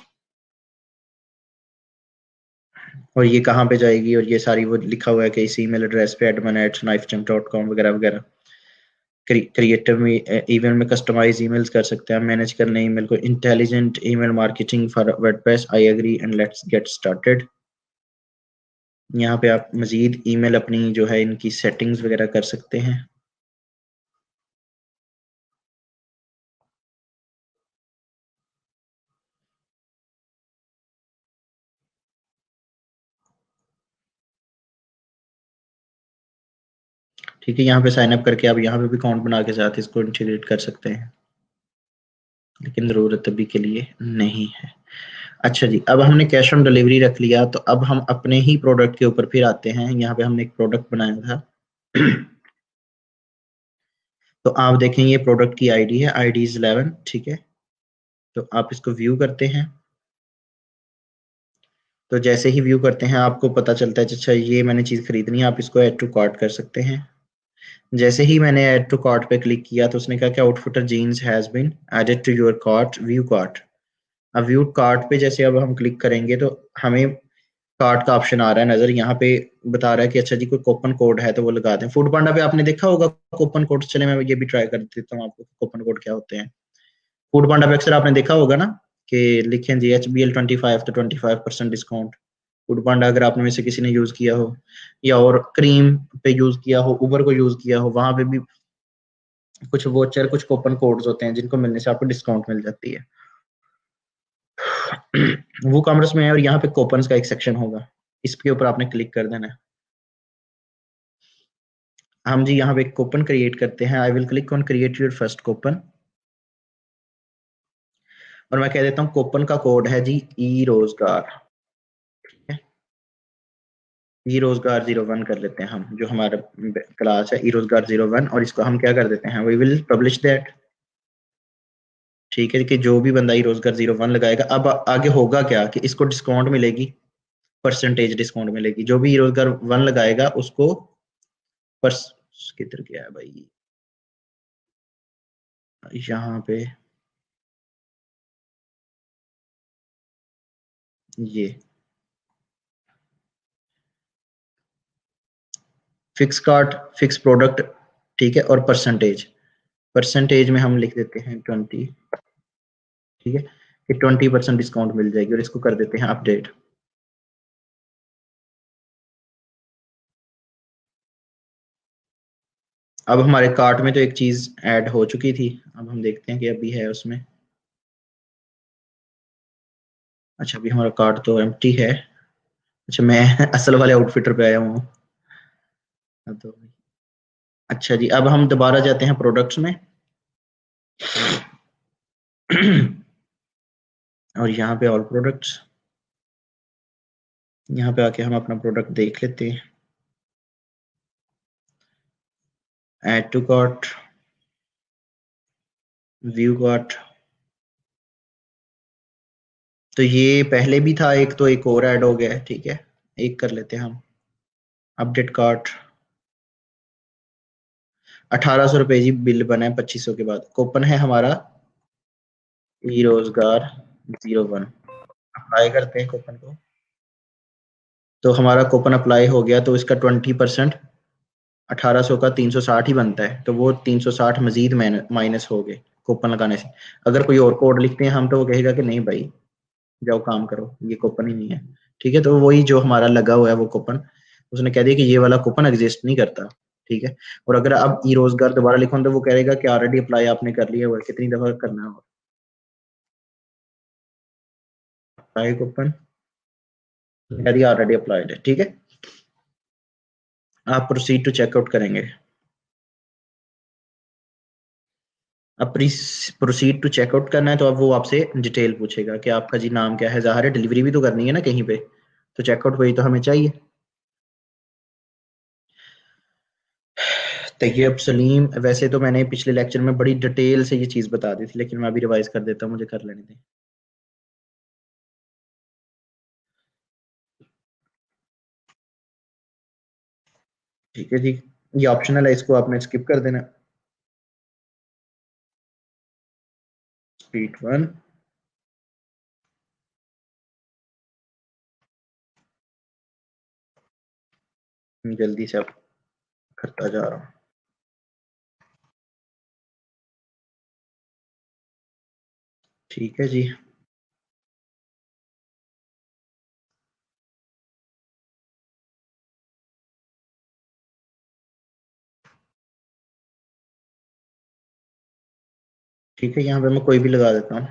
Speaker 1: और ये कहाँ पे जाएगी, और ये सारी वो लिखा हुआ है कि इस ईमेल एड्रेस पे admin@knifejump.com वगैरह वगैरह। क्रिएटिव में ईमेल में कस्टमाइज ईमेल्स कर सकते हैं, मैनेज करने ईमेल को। Intelligent email marketing for WordPress, I agree and let's get started. यहाँ पे आप मजीद ईमेल अपनी जो है इनकी सेटिंग्स वगैरह कर सकते हैं। ठीक है, यहाँ पे साइन अप करके आप यहाँ पे भी अकाउंट बना के साथ इसको इंटीग्रेट कर सकते हैं, लेकिन ज़रूरत अभी के लिए नहीं है। अच्छा जी, अब हमने कैश ऑन डिलीवरी रख लिया, तो अब हम अपने ही प्रोडक्ट के ऊपर फिर आते हैं। यहाँ पे हमने एक प्रोडक्ट बनाया था। तो आप देखें ये प्रोडक्ट की आईडी है, आईडी इज 11, ठीक है। तो आप इसको व्यू करते हैं। तो जैसे ही व्यू करते हैं आपको पता चलता है अच्छा ये मैंने चीज़ खरीदनी है, आप इसको ऐड टू कार्ट कर सकते हैं। जैसे ही मैंने ऐड टू कार्ट पे क्लिक किया तो उसने कहा कि outfitter jeans has been added to your cart, view cart. अब व्यू कार्ट पे जैसे अब हम क्लिक करेंगे तो हमें कार्ट का ऑप्शन आ रहा है नजर। यहाँ पे बता रहा है कि अच्छा जी कोई कूपन कोड है तो वो लगा दें। फूड पांडा पे आपने देखा होगा कूपन कोड, चले मैं ये भी ट्राई कर देता हूँ आपको कूपन कोड क्या होते हैं। फूड पांडा पे अक्सर आपने देखा होगा ना कि लिखें जी HBL 25 तो 25% डिस्काउंट। फूड पांडा अगर आपने में से किसी ने यूज किया हो, या और क्रीम पे यूज किया हो, उबर को यूज किया हो, वहां पे भी कुछ वोचर कुछ कूपन कोड्स होते हैं जिनको मिलने से आपको डिस्काउंट मिल जाती है। वो कॉमर्स में है और यहाँ पे कूपन्स का एक सेक्शन होगा, इसके ऊपर आपने क्लिक कर देना है। हम जी यहाँ पे एक कूपन क्रिएट करते हैं। I will click on create your first coupon, और मैं कह देता हूँ कूपन का कोड है जी ई रोजगार। ई रोजगार 01 कर लेते हैं हम, जो हमारा क्लास है ई रोजगार 01, और इसको हम क्या कर देते हैं, वी विल पब्लिश दैट। ठीक है, कि जो भी बंदा ही रोजगार 01 लगाएगा, अब आगे होगा क्या कि इसको डिस्काउंट मिलेगी, परसेंटेज डिस्काउंट मिलेगी। जो भी रोजगार 1 लगाएगा उसको पर्स किधर गया है भाई, यहाँ पे ये फिक्स कार्ड, फिक्स प्रोडक्ट, ठीक है, और परसेंटेज। परसेंटेज में हम लिख देते हैं 20, ठीक है, कि 20% डिस्काउंट मिल जाएगी, और इसको कर देते हैं अपडेट। अब हमारे कार्ट में तो एक चीज ऐड हो चुकी थी, अब हम देखते हैं कि अभी है उसमें। अच्छा, अभी हमारा कार्ट तो एम्प्टी है। अच्छा, मैं असल वाले आउटफिटर पे आया हूँ तो। अच्छा जी, अब हम दोबारा जाते हैं प्रोडक्ट्स में और यहाँ पे ऑल प्रोडक्ट्स, यहाँ पे आके हम अपना प्रोडक्ट देख लेते हैं। Add to cart, view cart, तो ये पहले भी था एक, तो एक और ऐड हो गया है, ठीक है, एक कर लेते हैं हम। अपडेट कार्ट, 1800 रुपये जी बिल बना है 2500 के बाद। कूपन है हमारा ई रोजगार 01, अप्लाई करते हैं कूपन को। तो हमारा कूपन अप्लाई हो गया, तो इसका 20% 1800 का 360 ही बनता है, तो वो 360 मजीद माइनस हो गए कूपन लगाने से। अगर कोई और कोड लिखते हैं हम, तो वो कहेगा कि नहीं भाई जाओ काम करो, ये कूपन ही नहीं है, ठीक है। तो वही जो हमारा लगा हुआ है वो कूपन, उसने कह दिया कि ये वाला कूपन एग्जिस्ट नहीं करता, ठीक है। और अगर अब ई रोजगार दोबारा लिखो तो वो कहेगा कि ऑलरेडी अप्लाई आपने कर लिया हुआ है, कितनी दफा करना है। अप्लाई कूपन, ऑलरेडी अप्लाइड है, ठीक है। आप प्रोसीड टू चेकआउट करेंगे। अब प्रोसीड टू चेकआउट करना है, तो अब वो आपसे डिटेल पूछेगा कि आपका जी नाम क्या है, ज़ाहिर है डिलीवरी भी तो करनी है ना कहीं पे, तो चेकआउट वही तो हमें चाहिए। तैयब सलीम, वैसे तो मैंने पिछले लेक्चर में बड़ी डिटेल से ये चीज़ बता दी थी, लेकिन मैं अभी रिवाइज कर देता हूँ, मुझे कर लेने दें। ठीक है जी, ये ऑप्शनल है, इसको आपने स्किप कर देना। स्पीड 1, जल्दी से आप करता जा रहा हूँ। ठीक है जी, ठीक है, यहाँ पे मैं कोई भी लगा देता हूँ।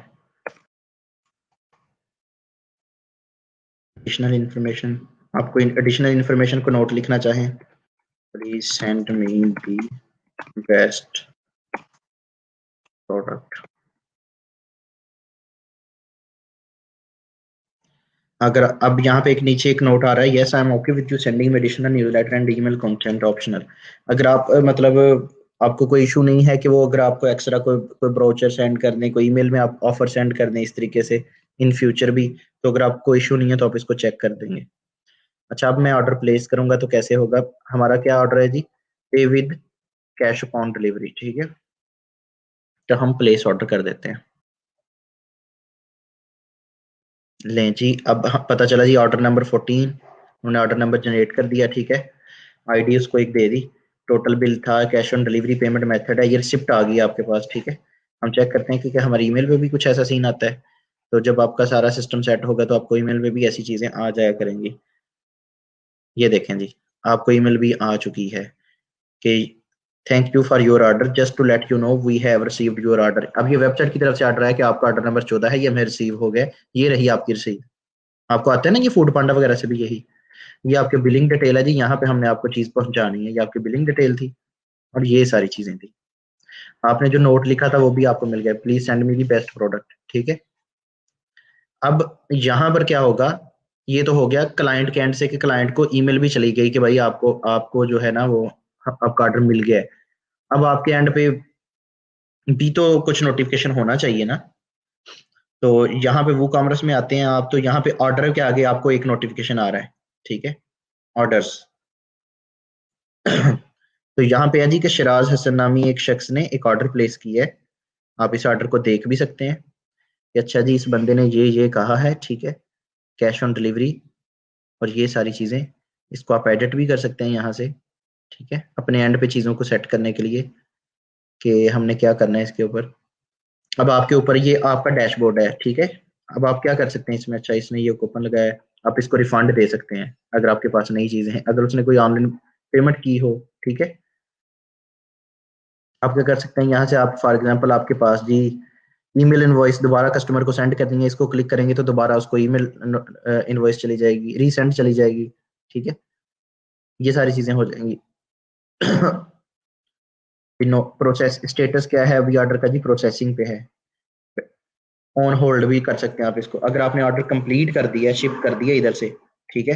Speaker 1: एडिशनल इन्फॉर्मेशन, आपको एडिशनल इन्फॉर्मेशन को नोट लिखना चाहें, please send me the best product. अगर अब यहाँ पे एक नीचे एक नोट आ रहा है, yes I am okay with you sending additional newsletter and email content optional. अगर आप मतलब आपको कोई इशू नहीं है कि वो अगर आपको एक्स्ट्रा कोई ब्रोचर सेंड कर दें, कोई ईमेल में आप ऑफर सेंड कर दें इस तरीके से इन फ्यूचर भी, तो अगर आपको इशू नहीं है तो आप इसको चेक कर देंगे। अच्छा, अब मैं ऑर्डर प्लेस करूंगा तो कैसे होगा, हमारा क्या ऑर्डर है जी, पे विद कैश अपॉन डिलीवरी, ठीक है। तो हम प्लेस ऑर्डर कर देते हैं। लें जी, अब पता चला जी ऑर्डर नंबर 14, उन्होंने ऑर्डर नंबर जनरेट कर दिया, ठीक है। आईडी उसको एक दे दी, टोटल बिल था, cash on delivery payment method है, ये रिसिप्ट आ गई आपके पास, ठीक है। हम चेक करते हैं कि क्या हमारे ईमेल पे भी कुछ ऐसा सीन आता है। तो जब आपका सारा सिस्टम सेट होगा तो आपको ईमेल पे भी ऐसी चीजें आ जाया करेंगी। ये देखें जी, आपको ईमेल भी आ चुकी है कि thank you for your order, just to let you know we have received your order. अब ये वेबसाइट की तरफ से ऑर्डर है कि आपका ऑर्डर नंबर 14 है, ये हमें रिसीव हो गया, ये रही आपकी रिसीव। आपको आता है ना ये फूड पांडा वगैरह से भी यही, ये आपकी बिलिंग डिटेल है जी, यहाँ पे हमने आपको चीज पहुंचानी है, ये आपकी बिलिंग डिटेल थी और ये सारी चीजें थी। आपने जो नोट लिखा था वो भी आपको मिल गया, please send me the best product, ठीक है। अब यहाँ पर क्या होगा, ये तो हो गया क्लाइंट के एंड से कि क्लाइंट को ईमेल भी चली गई कि भाई आपको आपको जो है ना वो आपका ऑर्डर मिल गया है। अब आपके एंड पे भी तो कुछ नोटिफिकेशन होना चाहिए ना, तो यहाँ पे वो कॉमर्स में आते हैं आप, तो यहाँ पे ऑर्डर के आगे आपको एक नोटिफिकेशन आ रहा है, ठीक है, ऑर्डर्स। तो यहाँ पे है जी कि शराज हसन नामी एक शख्स ने एक ऑर्डर प्लेस किया है। आप इस ऑर्डर को देख भी सकते हैं कि अच्छा जी इस बंदे ने ये कहा है, ठीक है, कैश ऑन डिलीवरी और ये सारी चीज़ें। इसको आप एडिट भी कर सकते हैं यहाँ से, ठीक है, अपने एंड पे चीज़ों को सेट करने के लिए कि हमने क्या करना है इसके ऊपर। अब आपके ऊपर ये आपका डैशबोर्ड है, ठीक है। अब आप क्या कर सकते हैं इसमें, अच्छा इसने ये कूपन लगाया है, आप इसको रिफंड दे सकते हैं अगर आपके पास नई चीज़ें हैं, अगर उसने कोई ऑनलाइन पेमेंट की हो, ठीक है। आप क्या कर सकते हैं यहाँ से, आप फॉर एग्जांपल आपके पास जी ईमेल इनवॉइस दोबारा कस्टमर को सेंड करनी है, इसको क्लिक करेंगे तो दोबारा उसको ईमेल इनवॉइस चली जाएगी, रीसेंड चली जाएगी, ठीक है, ये सारी चीज़ें हो जाएंगी। प्रोसेस स्टेटस क्या है अभी ऑर्डर का जी, प्रोसेसिंग पे है। ऑन होल्ड भी कर सकते हैं आप इसको, अगर आपने ऑर्डर कंप्लीट कर दिया, शिप कर दिया इधर से, ठीक है,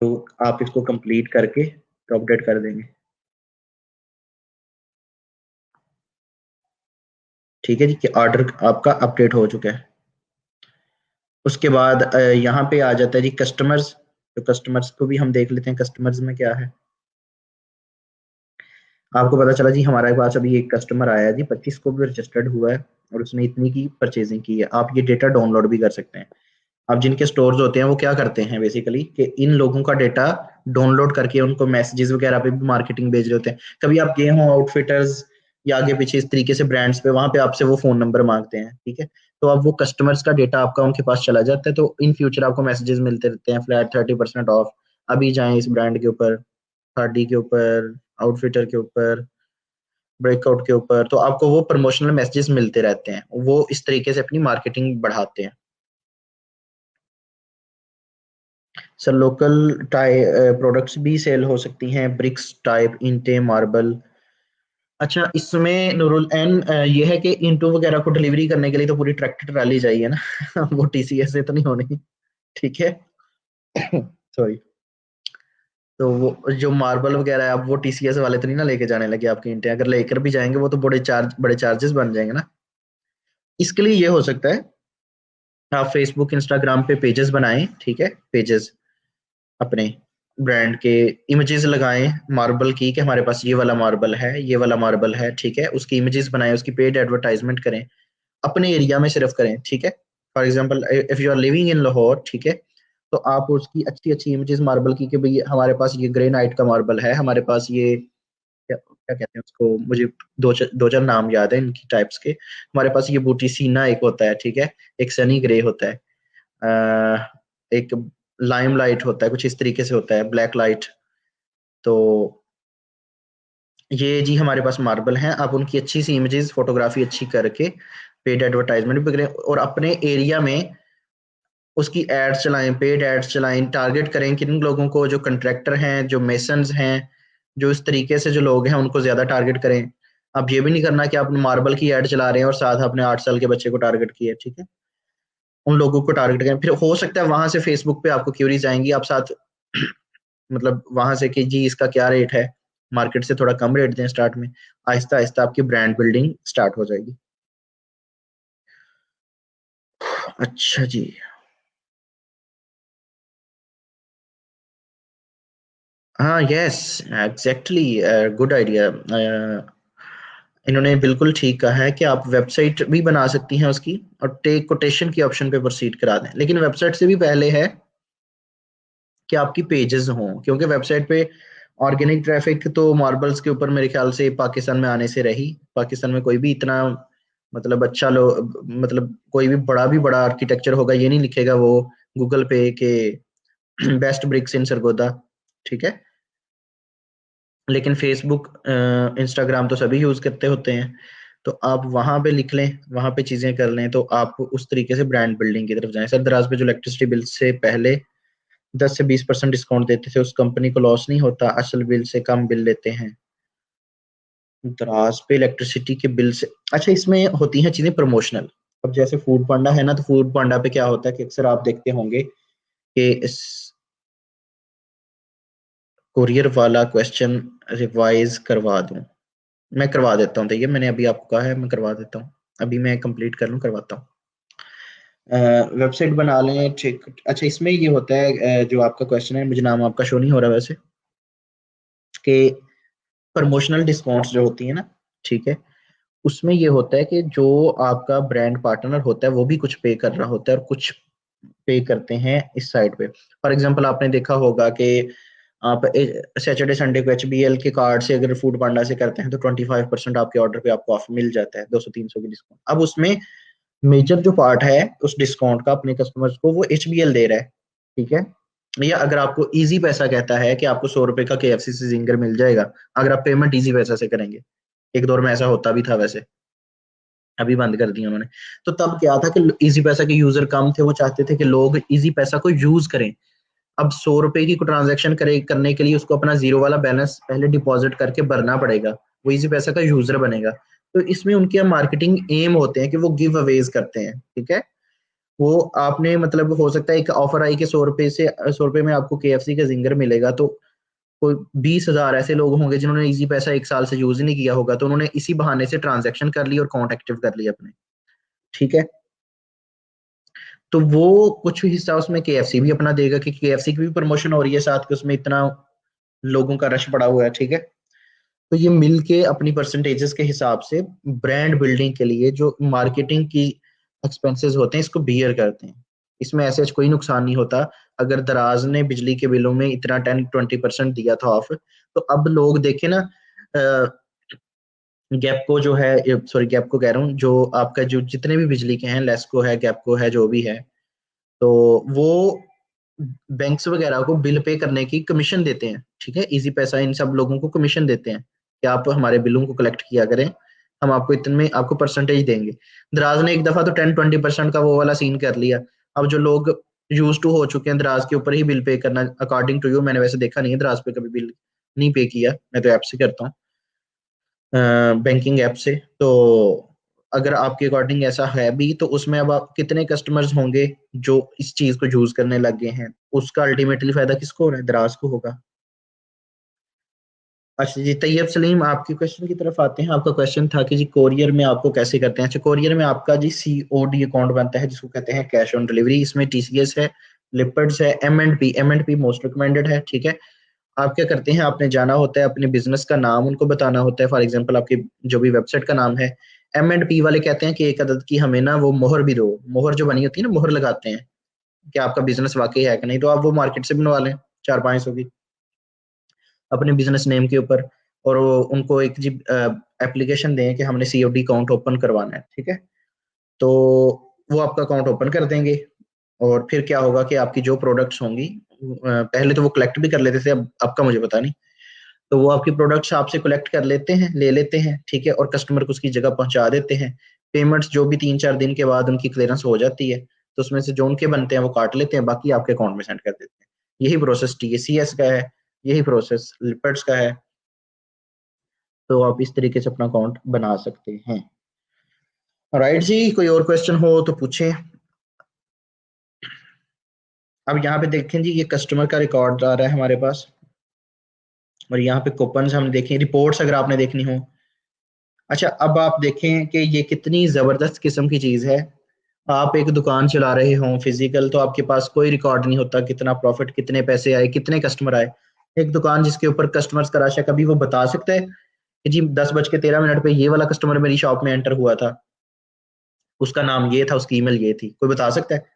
Speaker 1: तो आप इसको कंप्लीट करके तो अपडेट कर देंगे, ठीक है जी, कि ऑर्डर आपका अपडेट हो चुका है। उसके बाद यहाँ पे आ जाता है जी कस्टमर्स। तो कस्टमर्स को भी हम देख लेते हैं, कस्टमर्स में क्या है। आपको पता चला जी हमारे पास अभी एक कस्टमर आया है जी, 25 को भी रजिस्टर्ड हुआ है और उसने इतनी की परचेजिंग की है। आप ये डेटा डाउनलोड भी कर सकते हैं। अब जिनके स्टोर्स होते हैं वो क्या करते हैं बेसिकली कि इन लोगों का डेटा डाउनलोड करके उनको मैसेजेस वगैरह पे भी मार्केटिंग भेज रहे होते हैं। कभी आप गए हो आउटफिटर्स या आगे पीछे इस तरीके से ब्रांड्स पे, वहां पे आपसे वो फोन नंबर मांगते हैं, ठीक है। तो अब वो कस्टमर्स का डेटा आपका उनके पास चला जाता है, तो इन फ्यूचर आपको मैसेजेस मिलते रहते हैं, फ्लैट 30% ऑफ, अभी जाएं इस ब्रांड के ऊपर, खादी के ऊपर, आउटफिटर के ऊपर, ब्रेकआउट के ऊपर। तो आपको वो प्रमोशनल मैसेजेस मिलते रहते हैं, वो इस तरीके से अपनी मार्केटिंग बढ़ाते हैं। सर लोकल प्रोडक्ट्स भी सेल हो सकती हैं, ब्रिक्स टाइप इंटे मार्बल। अच्छा इसमें नूरुल एन ये है कि इंटो वगैरह को डिलीवरी करने के लिए तो पूरी ट्रैक्टर ट्राली चाहिए ना। वो टीसीएस से तो नहीं होनी, ठीक है। सॉरी। तो वो जो मार्बल वगैरह है, अब वो टीसीएस वाले तो नहीं ना लेके जाने लगे आपके इंटे, अगर लेकर भी जाएंगे वो तो बड़े चार्जेस बन जाएंगे ना। इसके लिए ये हो सकता है आप फेसबुक इंस्टाग्राम पे पेजेस बनाएं, ठीक है, पेजेस अपने ब्रांड के, इमेजेस लगाएं मार्बल की कि हमारे पास ये वाला मार्बल है, ये वाला मार्बल है, ठीक है, उसकी इमेजेस बनाएं, उसकी पेड एडवर्टाइजमेंट करें, अपने एरिया में सिर्फ करें, ठीक है। For example if you are living in Lahore, ठीक है, तो आप उसकी अच्छी अच्छी इमेजेस मार्बल की कि भाई हमारे पास ये ग्रेनाइट का मार्बल है, हमारे पास ये क्या क्या कहते हैं उसको, मुझे दो चार नाम याद है इनकी टाइप्स के, हमारे पास ये बूटी सीना एक होता है, ठीक है, एक सनी ग्रे होता है, एक लाइम लाइट होता है, कुछ इस तरीके से होता है, ब्लैक लाइट। तो ये जी हमारे पास मार्बल हैं, आप उनकी अच्छी सी इमेजेस फोटोग्राफी अच्छी करके पेड एडवर्टाइजमेंट भी करें और अपने एरिया में उसकी एड्स चलाएं, पेड एड्स चलाएं, टारगेट करें किन लोगों को, जो कंट्रैक्टर हैं, जो मेसन्स हैं, जो इस तरीके से जो लोग हैं उनको ज्यादा टारगेट करें। आप ये भी नहीं करना कि आप मार्बल की एड चला रहे हैं और साथ अपने 8 साल के बच्चे को टारगेट किया, ठीक है। उन लोगों को टारगेट करें, फिर हो सकता है वहां से फेसबुक पे आपको क्यूरीज आएंगी, आप साथ मतलब वहां से कि जी इसका क्या रेट है, मार्केट से थोड़ा कम रेट दें स्टार्ट में, आहिस्ता आहिस्ता आपकी ब्रांड बिल्डिंग स्टार्ट हो जाएगी। अच्छा जी। हाँ यस, एग्जैक्टली, गुड आइडिया। इन्होंने बिल्कुल ठीक कहा है कि आप वेबसाइट भी बना सकती हैं उसकी, और टेक कोटेशन की ऑप्शन पे प्रोसीड करा दें, लेकिन वेबसाइट से भी पहले है कि आपकी पेजेस हों, क्योंकि वेबसाइट पे ऑर्गेनिक ट्रैफिक तो मार्बल्स के ऊपर मेरे ख्याल से पाकिस्तान में आने से रही। पाकिस्तान में कोई भी इतना मतलब अच्छा लो मतलब कोई भी बड़ा आर्किटेक्चर होगा ये नहीं लिखेगा वो गूगल पे के बेस्ट ब्रिक्स इन सरगोदा, ठीक है। लेकिन फेसबुक इंस्टाग्राम तो सभी यूज करते होते हैं, तो आप वहां पे लिख लें, वहां पे चीजें कर लें, तो आप उस तरीके से ब्रांड बिल्डिंग की तरफ जाएं। सर दराज पे जो इलेक्ट्रिसिटी बिल से पहले 10 से 20% डिस्काउंट देते थे, उस कंपनी को लॉस नहीं होता, असल बिल से कम बिल लेते हैं। दराज पे इलेक्ट्रिसिटी के बिल से, अच्छा इसमें होती हैं चीजें प्रमोशनल। अब जैसे फूड पांडा है ना, तो फूड पांडा पे क्या होता है कि अक्सर आप देखते होंगे कि इस कुरियर वाला क्वेश्चन रिवाइज करवा दूं, मैं करवा देता हूँ, देखिए मैंने अभी आपको कहा है मैं करवा देता हूँ, अभी मैं कंप्लीट कर लूँ करवाता हूँ। वेबसाइट बना लें, ठीक। अच्छा, इसमें ये होता है, जो आपका क्वेश्चन है, मुझे नाम आपका शो नहीं हो रहा वैसे, कि प्रमोशनल डिस्काउंट्स जो होती है ना, ठीक है, उसमें ये होता है कि जो आपका ब्रांड पार्टनर होता है वो भी कुछ पे कर रहा होता है और कुछ पे करते हैं इस साइड पे। फॉर एग्जांपल आपने देखा होगा कि आप सैटरडे संडे को HBL के कार्ड से अगर फूड पांडा से करते हैं तो 25% आपके ऑर्डर पे आपको ऑफ मिल जाता है, 200-300 की डिस्काउंट। अब उसमें मेजर जो पार्ट है उस डिस्काउंट का अपने कस्टमर्स को वो HBL दे रहा है, ठीक है। या अगर आपको इजी पैसा कहता है कि आपको 100 रुपए का KFC से जिंगर मिल जाएगा अगर आप पेमेंट इजी पैसा से करेंगे, एक दौर में ऐसा होता भी था वैसे, अभी बंद कर दिया उन्होंने। तो तब क्या था कि इजी पैसा के यूजर कम थे, वो चाहते थे कि लोग इजी पैसा को यूज करें। अब 100 रुपए की ट्रांजेक्शन करने के लिए उसको अपना जीरो वाला बैलेंस पहले डिपॉजिट करके भरना पड़ेगा, वो इजी पैसा का यूजर बनेगा। तो इसमें उनके मार्केटिंग एम होते हैं कि वो गिव अवेज करते हैं, ठीक है। वो आपने मतलब हो सकता है एक ऑफर आई कि 100 रुपए में आपको KFC का जिंगर मिलेगा, तो कोई 20,000 ऐसे लोग होंगे जिन्होंने इजी पैसा एक साल से यूज ही नहीं किया होगा, तो उन्होंने इसी बहाने से ट्रांजेक्शन कर ली और अकाउंट एक्टिव कर लिया अपने, ठीक है। तो वो कुछ हिस्सा उसमें KFC भी अपना देगा कि KFC की भी प्रमोशन हो रही है साथ के, उसमें इतना लोगों का रश पड़ा हुआ है, ठीक है। तो ये मिलके अपनी परसेंटेजेस के हिसाब से ब्रांड बिल्डिंग के लिए जो मार्केटिंग की एक्सपेंसेस होते हैं इसको बियर करते हैं। इसमें ऐसे कोई नुकसान नहीं होता। अगर दराज ने बिजली के बिलों में इतना 10-20% दिया था ऑफ, तो अब लोग देखे ना, गैपको जो है, सॉरी गैपको कह रहा हूँ, जो आपका जो जितने भी बिजली के हैं, लेस्को है, गैपको है, जो भी है, तो वो बैंक्स वगैरह को बिल पे करने की कमीशन देते हैं, ठीक है। इजी पैसा इन सब लोगों को कमीशन देते हैं कि आप हमारे बिलों को कलेक्ट किया करें, हम आपको इतने में आपको परसेंटेज देंगे। दराज ने एक दफा तो 10-20% का वो वाला सीन कर लिया। अब जो लोग यूज टू हो चुके हैं दराज के ऊपर ही बिल पे करना, अकॉर्डिंग टू यू, मैंने वैसे देखा नहीं है दराज पे कभी बिल नहीं पे किया, मैं तो ऐप से करता हूँ, बैंकिंग ऐप से। तो अगर आपके अकॉर्डिंग ऐसा है भी, तो उसमें अब आप कितने कस्टमर्स होंगे जो इस चीज को यूज करने लग गए हैं, उसका अल्टीमेटली फायदा किसको हो रहा है? दराज को होगा। अच्छा जी, तैयब सलीम, आपके क्वेश्चन की तरफ आते हैं। आपका क्वेश्चन था कि जी कोरियर में आपको कैसे करते हैं। अच्छा, कोरियर में आपका जी COD अकाउंट बनता है जिसको कहते हैं कैश ऑन डिलीवरी। इसमें TCS है, लिपर्ड्स है, M&P मोस्ट रिकमेंडेड है, ठीक है। आप क्या करते हैं, आपने जाना होता है, अपने बिजनेस का नाम उनको बताना होता है। फॉर एग्जांपल आपकी जो भी वेबसाइट का नाम है, M&P वाले कहते हैं कि एक अदद की हमें ना वो मोहर भी दो। मोहर जो बनी होती है ना, मोहर लगाते हैं कि आपका बिजनेस वाकई है कि नहीं, तो आप वो मार्केट से बनवा लें 400-500 की अपने बिजनेस नेम के ऊपर, और उनको एक जी एप्लीकेशन दें कि हमने COD अकाउंट ओपन करवाना है, ठीक है। तो वो आपका अकाउंट ओपन कर देंगे, और फिर क्या होगा कि आपकी जो प्रोडक्ट्स होंगी, पहले तो वो कलेक्ट भी कर लेते थे, अब आपका मुझे पता नहीं, तो वो आपकी प्रोडक्ट्स आपसे कलेक्ट कर लेते हैं, ले लेते हैं, ठीक है, और कस्टमर को उसकी जगह पहुंचा देते हैं। पेमेंट्स जो भी 3-4 दिन के बाद उनकी क्लियरेंस हो जाती है, तो उसमें से जो उनके बनते हैं वो काट लेते हैं, बाकी आपके अकाउंट में सेंड कर देते हैं। यही प्रोसेस TCS का है, यही प्रोसेस लिपर्ड्स का है। तो आप इस तरीके से अपना अकाउंट बना सकते हैं। राइट जी, कोई और क्वेश्चन हो तो पूछें। अब यहाँ पे देखें जी, ये कस्टमर का रिकॉर्ड आ रहा है हमारे पास, और यहाँ पे कूपन्स हमने देखे, रिपोर्ट्स अगर आपने देखनी हो। अच्छा, अब आप देखें कि ये कितनी जबरदस्त किस्म की चीज है। आप एक दुकान चला रहे हो फिजिकल, तो आपके पास कोई रिकॉर्ड नहीं होता कितना प्रॉफिट, कितने पैसे आए, कितने कस्टमर आए। एक दुकान जिसके ऊपर कस्टमर्स का रश है, कभी वो बता सकता है कि जी 10:13 पे ये वाला कस्टमर मेरी शॉप में एंटर हुआ था, उसका नाम ये था, उसकी ईमेल ये थी? कोई बता सकता है?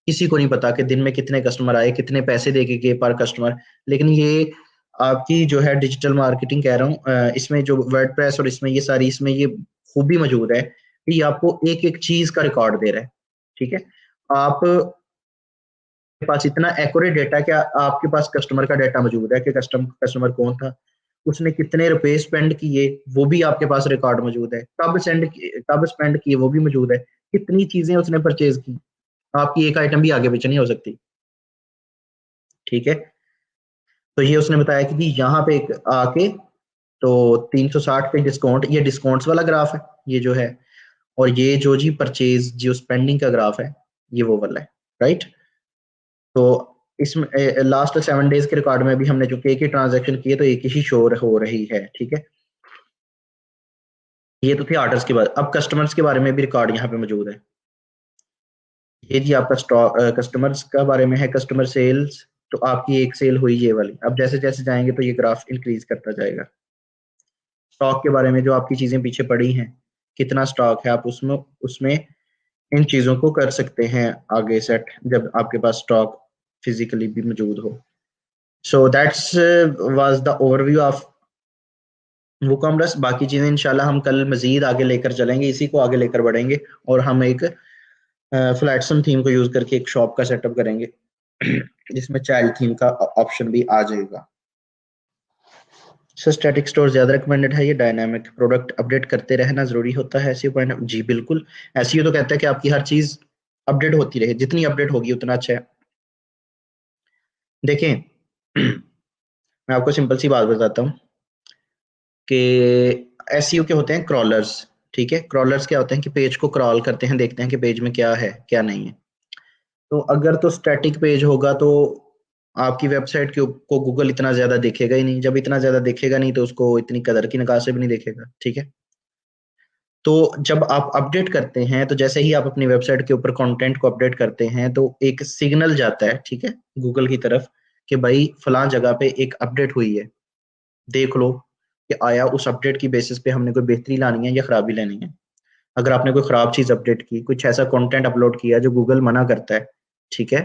Speaker 1: किसी को नहीं पता कि दिन में कितने कस्टमर आए, कितने पैसे दे के गए पर कस्टमर। लेकिन ये आपकी जो है डिजिटल मार्केटिंग कह रहा हूँ, इसमें जो वर्डप्रेस और इसमें ये सारी, इसमें ये खूबी मौजूद है कि ये आपको एक एक चीज का रिकॉर्ड दे रहा है, ठीक है। आप के पास इतना एक्यूरेट डेटा, क्या आपके पास कस्टमर का डेटा मौजूद है कि कस्टमर कौन था, उसने कितने रुपए स्पेंड किए, वो भी आपके पास रिकॉर्ड मौजूद है, कब स्पेंड किए वो भी मौजूद है, कितनी चीजें उसने परचेज की। आपकी एक आइटम भी आगे पीछे नहीं हो सकती, ठीक है। तो ये उसने बताया कि जी यहाँ पे आके तो 360 पे डिस्काउंट, ये डिस्काउंट्स वाला ग्राफ है ये जो है, और ये जो जी परचेज जो स्पेंडिंग का ग्राफ है, ये वो वाला है, राइट। तो इसमें लास्ट 7 डेज के रिकॉर्ड में भी हमने जो एक ही ट्रांजेक्शन किए तो एक ही शो हो रही है, ठीक है। ये तो थे ऑर्डर्स के बाद, अब कस्टमर्स के बारे में भी रिकॉर्ड यहाँ पे मौजूद है। ये जी आपका स्टॉक कस्टमर्स का बारे में है, कस्टमर सेल्स। तो आपकी एक सेल हुई ये वाली, अब जैसे जैसे जाएंगे तो ये ग्राफ इंक्रीज करता जाएगा। स्टॉक के बारे में जो आपकी चीजें पीछे पड़ी हैं, कितना स्टॉक है, आप उसमें उसमें इन चीजों को कर सकते हैं आगे सेट, जब आपके पास स्टॉक फिजिकली भी मौजूद हो। So that's was the overview of WooCommerce. बाकी चीजें इंशाल्लाह हम कल मजीद आगे लेकर चलेंगे, इसी को आगे लेकर बढ़ेंगे, और हम एक फ्लैटसम थीम को यूज करके एक शॉप का सेटअप करेंगे जिसमें चाइल्ड थीम का ऑप्शन भी आ जाएगा। सर स्टैटिक स्टोर ज्यादा रिकमेंडेड है, ये डायनामिक प्रोडक्ट अपडेट करते रहना जरूरी होता है, ऐसी पॉइंट जी बिल्कुल। ऐसी तो कहता है कि आपकी हर चीज अपडेट होती रहे, जितनी अपडेट होगी उतना अच्छा है। देखें मैं आपको सिंपल सी बात बताता हूँ कि एसईओ के होते हैं क्रॉलर्स। ठीक है, क्रॉलर्स क्या होते हैं कि पेज को क्रॉल करते हैं, देखते हैं कि पेज में क्या है क्या नहीं है। तो अगर तो स्टैटिक पेज होगा तो आपकी वेबसाइट को गूगल इतना ज्यादा देखेगा ही नहीं, जब इतना ज्यादा देखेगा नहीं तो उसको इतनी कदर की निगाह से भी नहीं देखेगा। ठीक है, तो जब आप अपडेट करते हैं, तो जैसे ही आप अपनी वेबसाइट के ऊपर कंटेंट को अपडेट करते हैं तो एक सिग्नल जाता है, ठीक है, गूगल की तरफ, कि भाई फलां जगह पे एक अपडेट हुई है, देख लो कि आया उस अपडेट की बेसिस पे हमने कोई बेहतरी लानी है या खराबी लेनी है। अगर आपने कोई खराब चीज अपडेट की, कुछ ऐसा कंटेंट अपलोड किया जो गूगल मना करता है, ठीक है,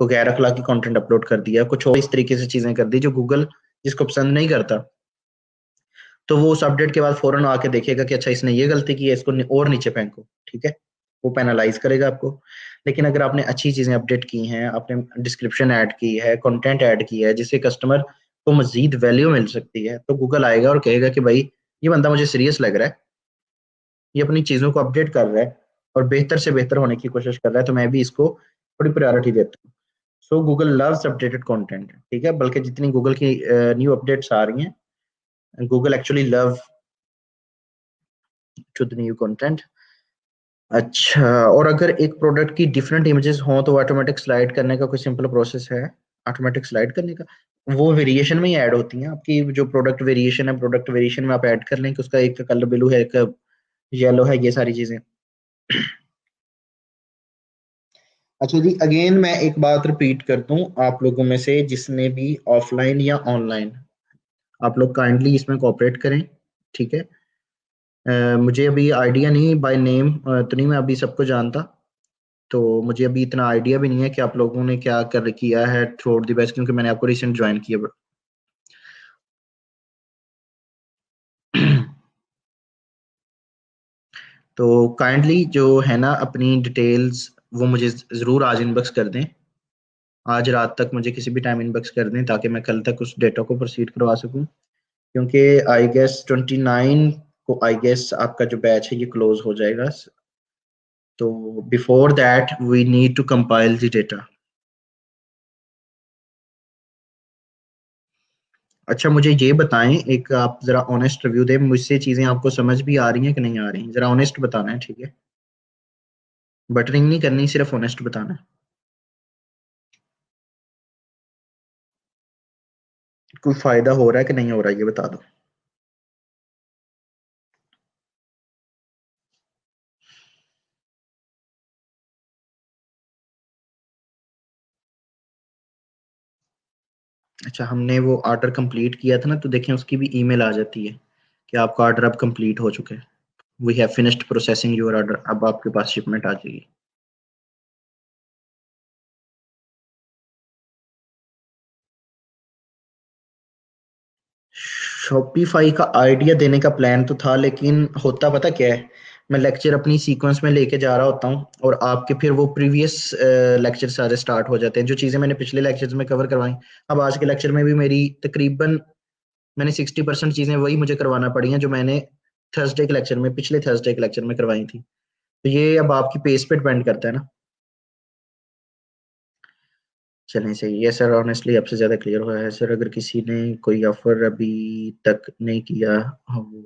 Speaker 1: कोई गैर अखलाकी कंटेंट अपलोड कर दिया, कुछ और इस तरीके से चीजें कर दी जो गूगल जिसको पसंद नहीं करता, तो वो उस अपडेट के बाद फौरन आके देखेगा कि अच्छा इसने ये गलती की है, इसको और नीचे फेंको। ठीक है, वो पेनलाइज करेगा आपको। लेकिन अगर आपने अच्छी चीजें अपडेट की हैं, आपने डिस्क्रिप्शन ऐड की है, कंटेंट ऐड किया है जिससे कस्टमर को मजीद वैल्यू मिल सकती है, तो गूगल आएगा और कहेगा कि भाई ये बंदा मुझे सीरियस लग रहा है, ये अपनी चीजों को अपडेट कर रहा है और बेहतर से बेहतर होने की कोशिश कर रहा है, तो मैं भी इसको थोड़ी प्रायोरिटी देता हूँ। सो गूगल लव्स अपडेटेड कंटेंट। ठीक है, बल्कि जितनी गूगल की न्यू अपडेट्स आ रही हैं, Google actually love to the new content. अच्छा, और अगर एक प्रोडक्ट की डिफरेंट इमेजेस हों तो ऑटोमेटिक स्लाइड करने का कोई सिंपल प्रोसेस है? ऑटोमेटिक स्लाइड करने का वो वेरिएशन में ही ऐड होती हैं, आपकी जो प्रोडक्ट वेरिएशन है, प्रोडक्ट वेरिएशन में आप ऐड कर लें कि उसका एक कलर ब्लू है, एक येलो है, ये सारी चीजें। अच्छा जी, अगेन मैं एक बात रिपीट कर दूं, आप लोगों में से जिसने भी ऑफलाइन या ऑनलाइन, आप लोग काइंडली इसमें कोऑपरेट करें। ठीक है, मुझे अभी आइडिया नहीं बाय नेम, तो नहीं मैं अभी सबको जानता, तो मुझे अभी इतना आइडिया भी नहीं है कि आप लोगों ने क्या कर किया है थ्रू आउट द बेस्ट, क्योंकि मैंने आपको रिसेंट ज्वाइन किया। तो काइंडली जो है ना अपनी डिटेल्स वो मुझे ज़रूर आज इनबॉक्स कर दें, आज रात तक मुझे किसी भी टाइम इनबॉक्स कर दें ताकि मैं कल तक उस डेटा को प्रोसीड करवा सकूं। क्योंकि आई गेस 29 को आई गेस आपका जो बैच है ये क्लोज हो जाएगा, तो before that we need to compile the data. अच्छा मुझे ये बताएं, एक आप जरा ऑनेस्ट रिव्यू दें, मुझसे चीजें आपको समझ भी आ रही हैं कि नहीं आ रही, जरा ऑनेस्ट बताना है, ठीक है, बटरिंग नहीं करनी, सिर्फ ऑनेस्ट बताना है। कोई फायदा हो रहा है कि नहीं हो रहा है ये बता दो। अच्छा, हमने वो ऑर्डर कंप्लीट किया था ना, तो देखें उसकी भी ईमेल आ जाती है कि आपका ऑर्डर अब कंप्लीट हो चुका है, we have finished processing your order, अब आपके पास शिपमेंट आ जाएगी। शॉपिफाई का आइडिया देने का प्लान तो था, लेकिन होता पता क्या है, मैं लेक्चर अपनी सीक्वेंस में लेके जा रहा होता हूँ और आपके फिर वो प्रीवियस लेक्चर सारे स्टार्ट हो जाते हैं, जो चीज़ें मैंने पिछले लेक्चर्स में कवर करवाई, अब आज के लेक्चर में भी मेरी तकरीबन मैंने 60% चीज़ें वही मुझे करवाना पड़ी हैं जो मैंने थर्सडे के लेक्चर में, पिछले थर्सडे के लेक्चर में करवाई थी। तो ये अब आपकी पेस पे डिपेंड करता है ना। चलें सही है सर, ऑनेस्टली आपसे ज़्यादा क्लियर हुआ है सर। अगर किसी ने कोई ऑफर अभी तक नहीं किया हो,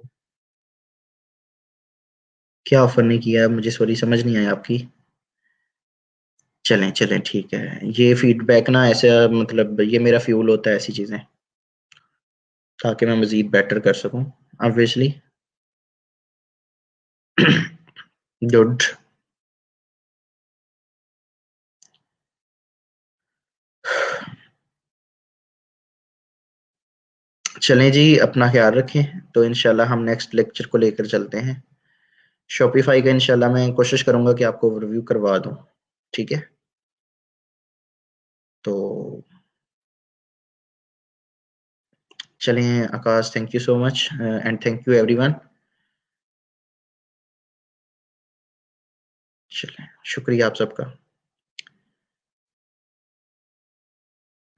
Speaker 1: क्या ऑफर नहीं किया मुझे सॉरी समझ नहीं आया आपकी। चलें चलें ठीक है, ये फीडबैक ना ऐसे मतलब ये मेरा फ्यूल होता है ऐसी चीज़ें, ताकि मैं मज़ीद बेटर कर सकूं ऑब्वियसली। गुड। चलें जी, अपना ख्याल रखें। तो इंशाल्लाह हम नेक्स्ट लेक्चर को लेकर चलते हैं। शॉपिफाई का इंशाल्लाह मैं कोशिश करूंगा कि आपको ओवरव्यू करवा दूं। ठीक है, तो चलें Akash, thank you so much and thank you everyone. चलें, शुक्रिया आप सबका।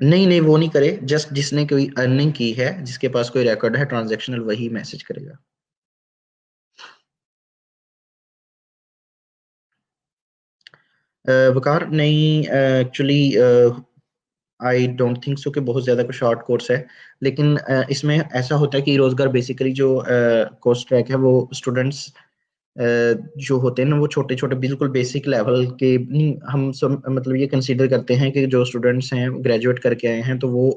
Speaker 1: नहीं नहीं, वो नहीं करे, जस्ट जिसने कोई अर्निंग की है, जिसके पास कोई रिकॉर्ड है ट्रांजैक्शनल, वही मैसेज करेगा। वकार नहीं, actually I don't think so कि बहुत ज़्यादा कोई शॉर्ट कोर्स है। लेकिन इसमें ऐसा होता है कि रोज़गार बेसिकली जो कोर्स ट्रैक है वो स्टूडेंट्स जो होते हैं ना, वो छोटे छोटे बिल्कुल बेसिक लेवल के नहीं, हम सब मतलब ये कंसीडर करते हैं कि जो स्टूडेंट्स हैं ग्रेजुएट करके आए हैं तो वो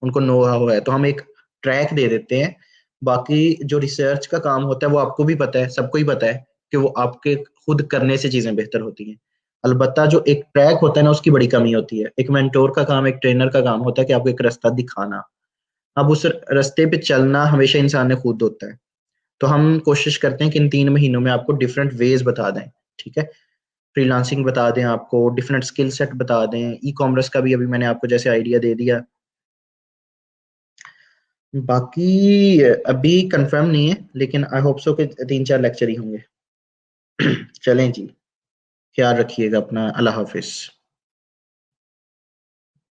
Speaker 1: उनको नो हाउ है, तो हम एक ट्रैक दे देते हैं। बाकी जो रिसर्च का काम होता है वो आपको भी पता है, सबको ही पता है कि वो आपके खुद करने से चीजें बेहतर होती हैं। अलबत्ता जो एक ट्रैक होता है ना, उसकी बड़ी कमी होती है। एक मेंटोर का काम, एक ट्रेनर का काम होता है कि आपको एक रास्ता दिखाना। अब उस रास्ते पे चलना हमेशा इंसान ने खुद होता है। तो हम कोशिश करते हैं कि इन 3 महीनों में आपको डिफरेंट वेज बता दें। ठीक है, फ्रीलांसिंग बता दें, आपको डिफरेंट स्किल सेट बता दें, ई कॉमर्स का भी अभी मैंने आपको जैसे आइडिया दे दिया। बाकी अभी कंफर्म नहीं है, लेकिन आई होप सो कि 3-4 लेक्चर ही होंगे। चलें जी, ख्याल रखिएगा अपना, अल्लाह हाफिज।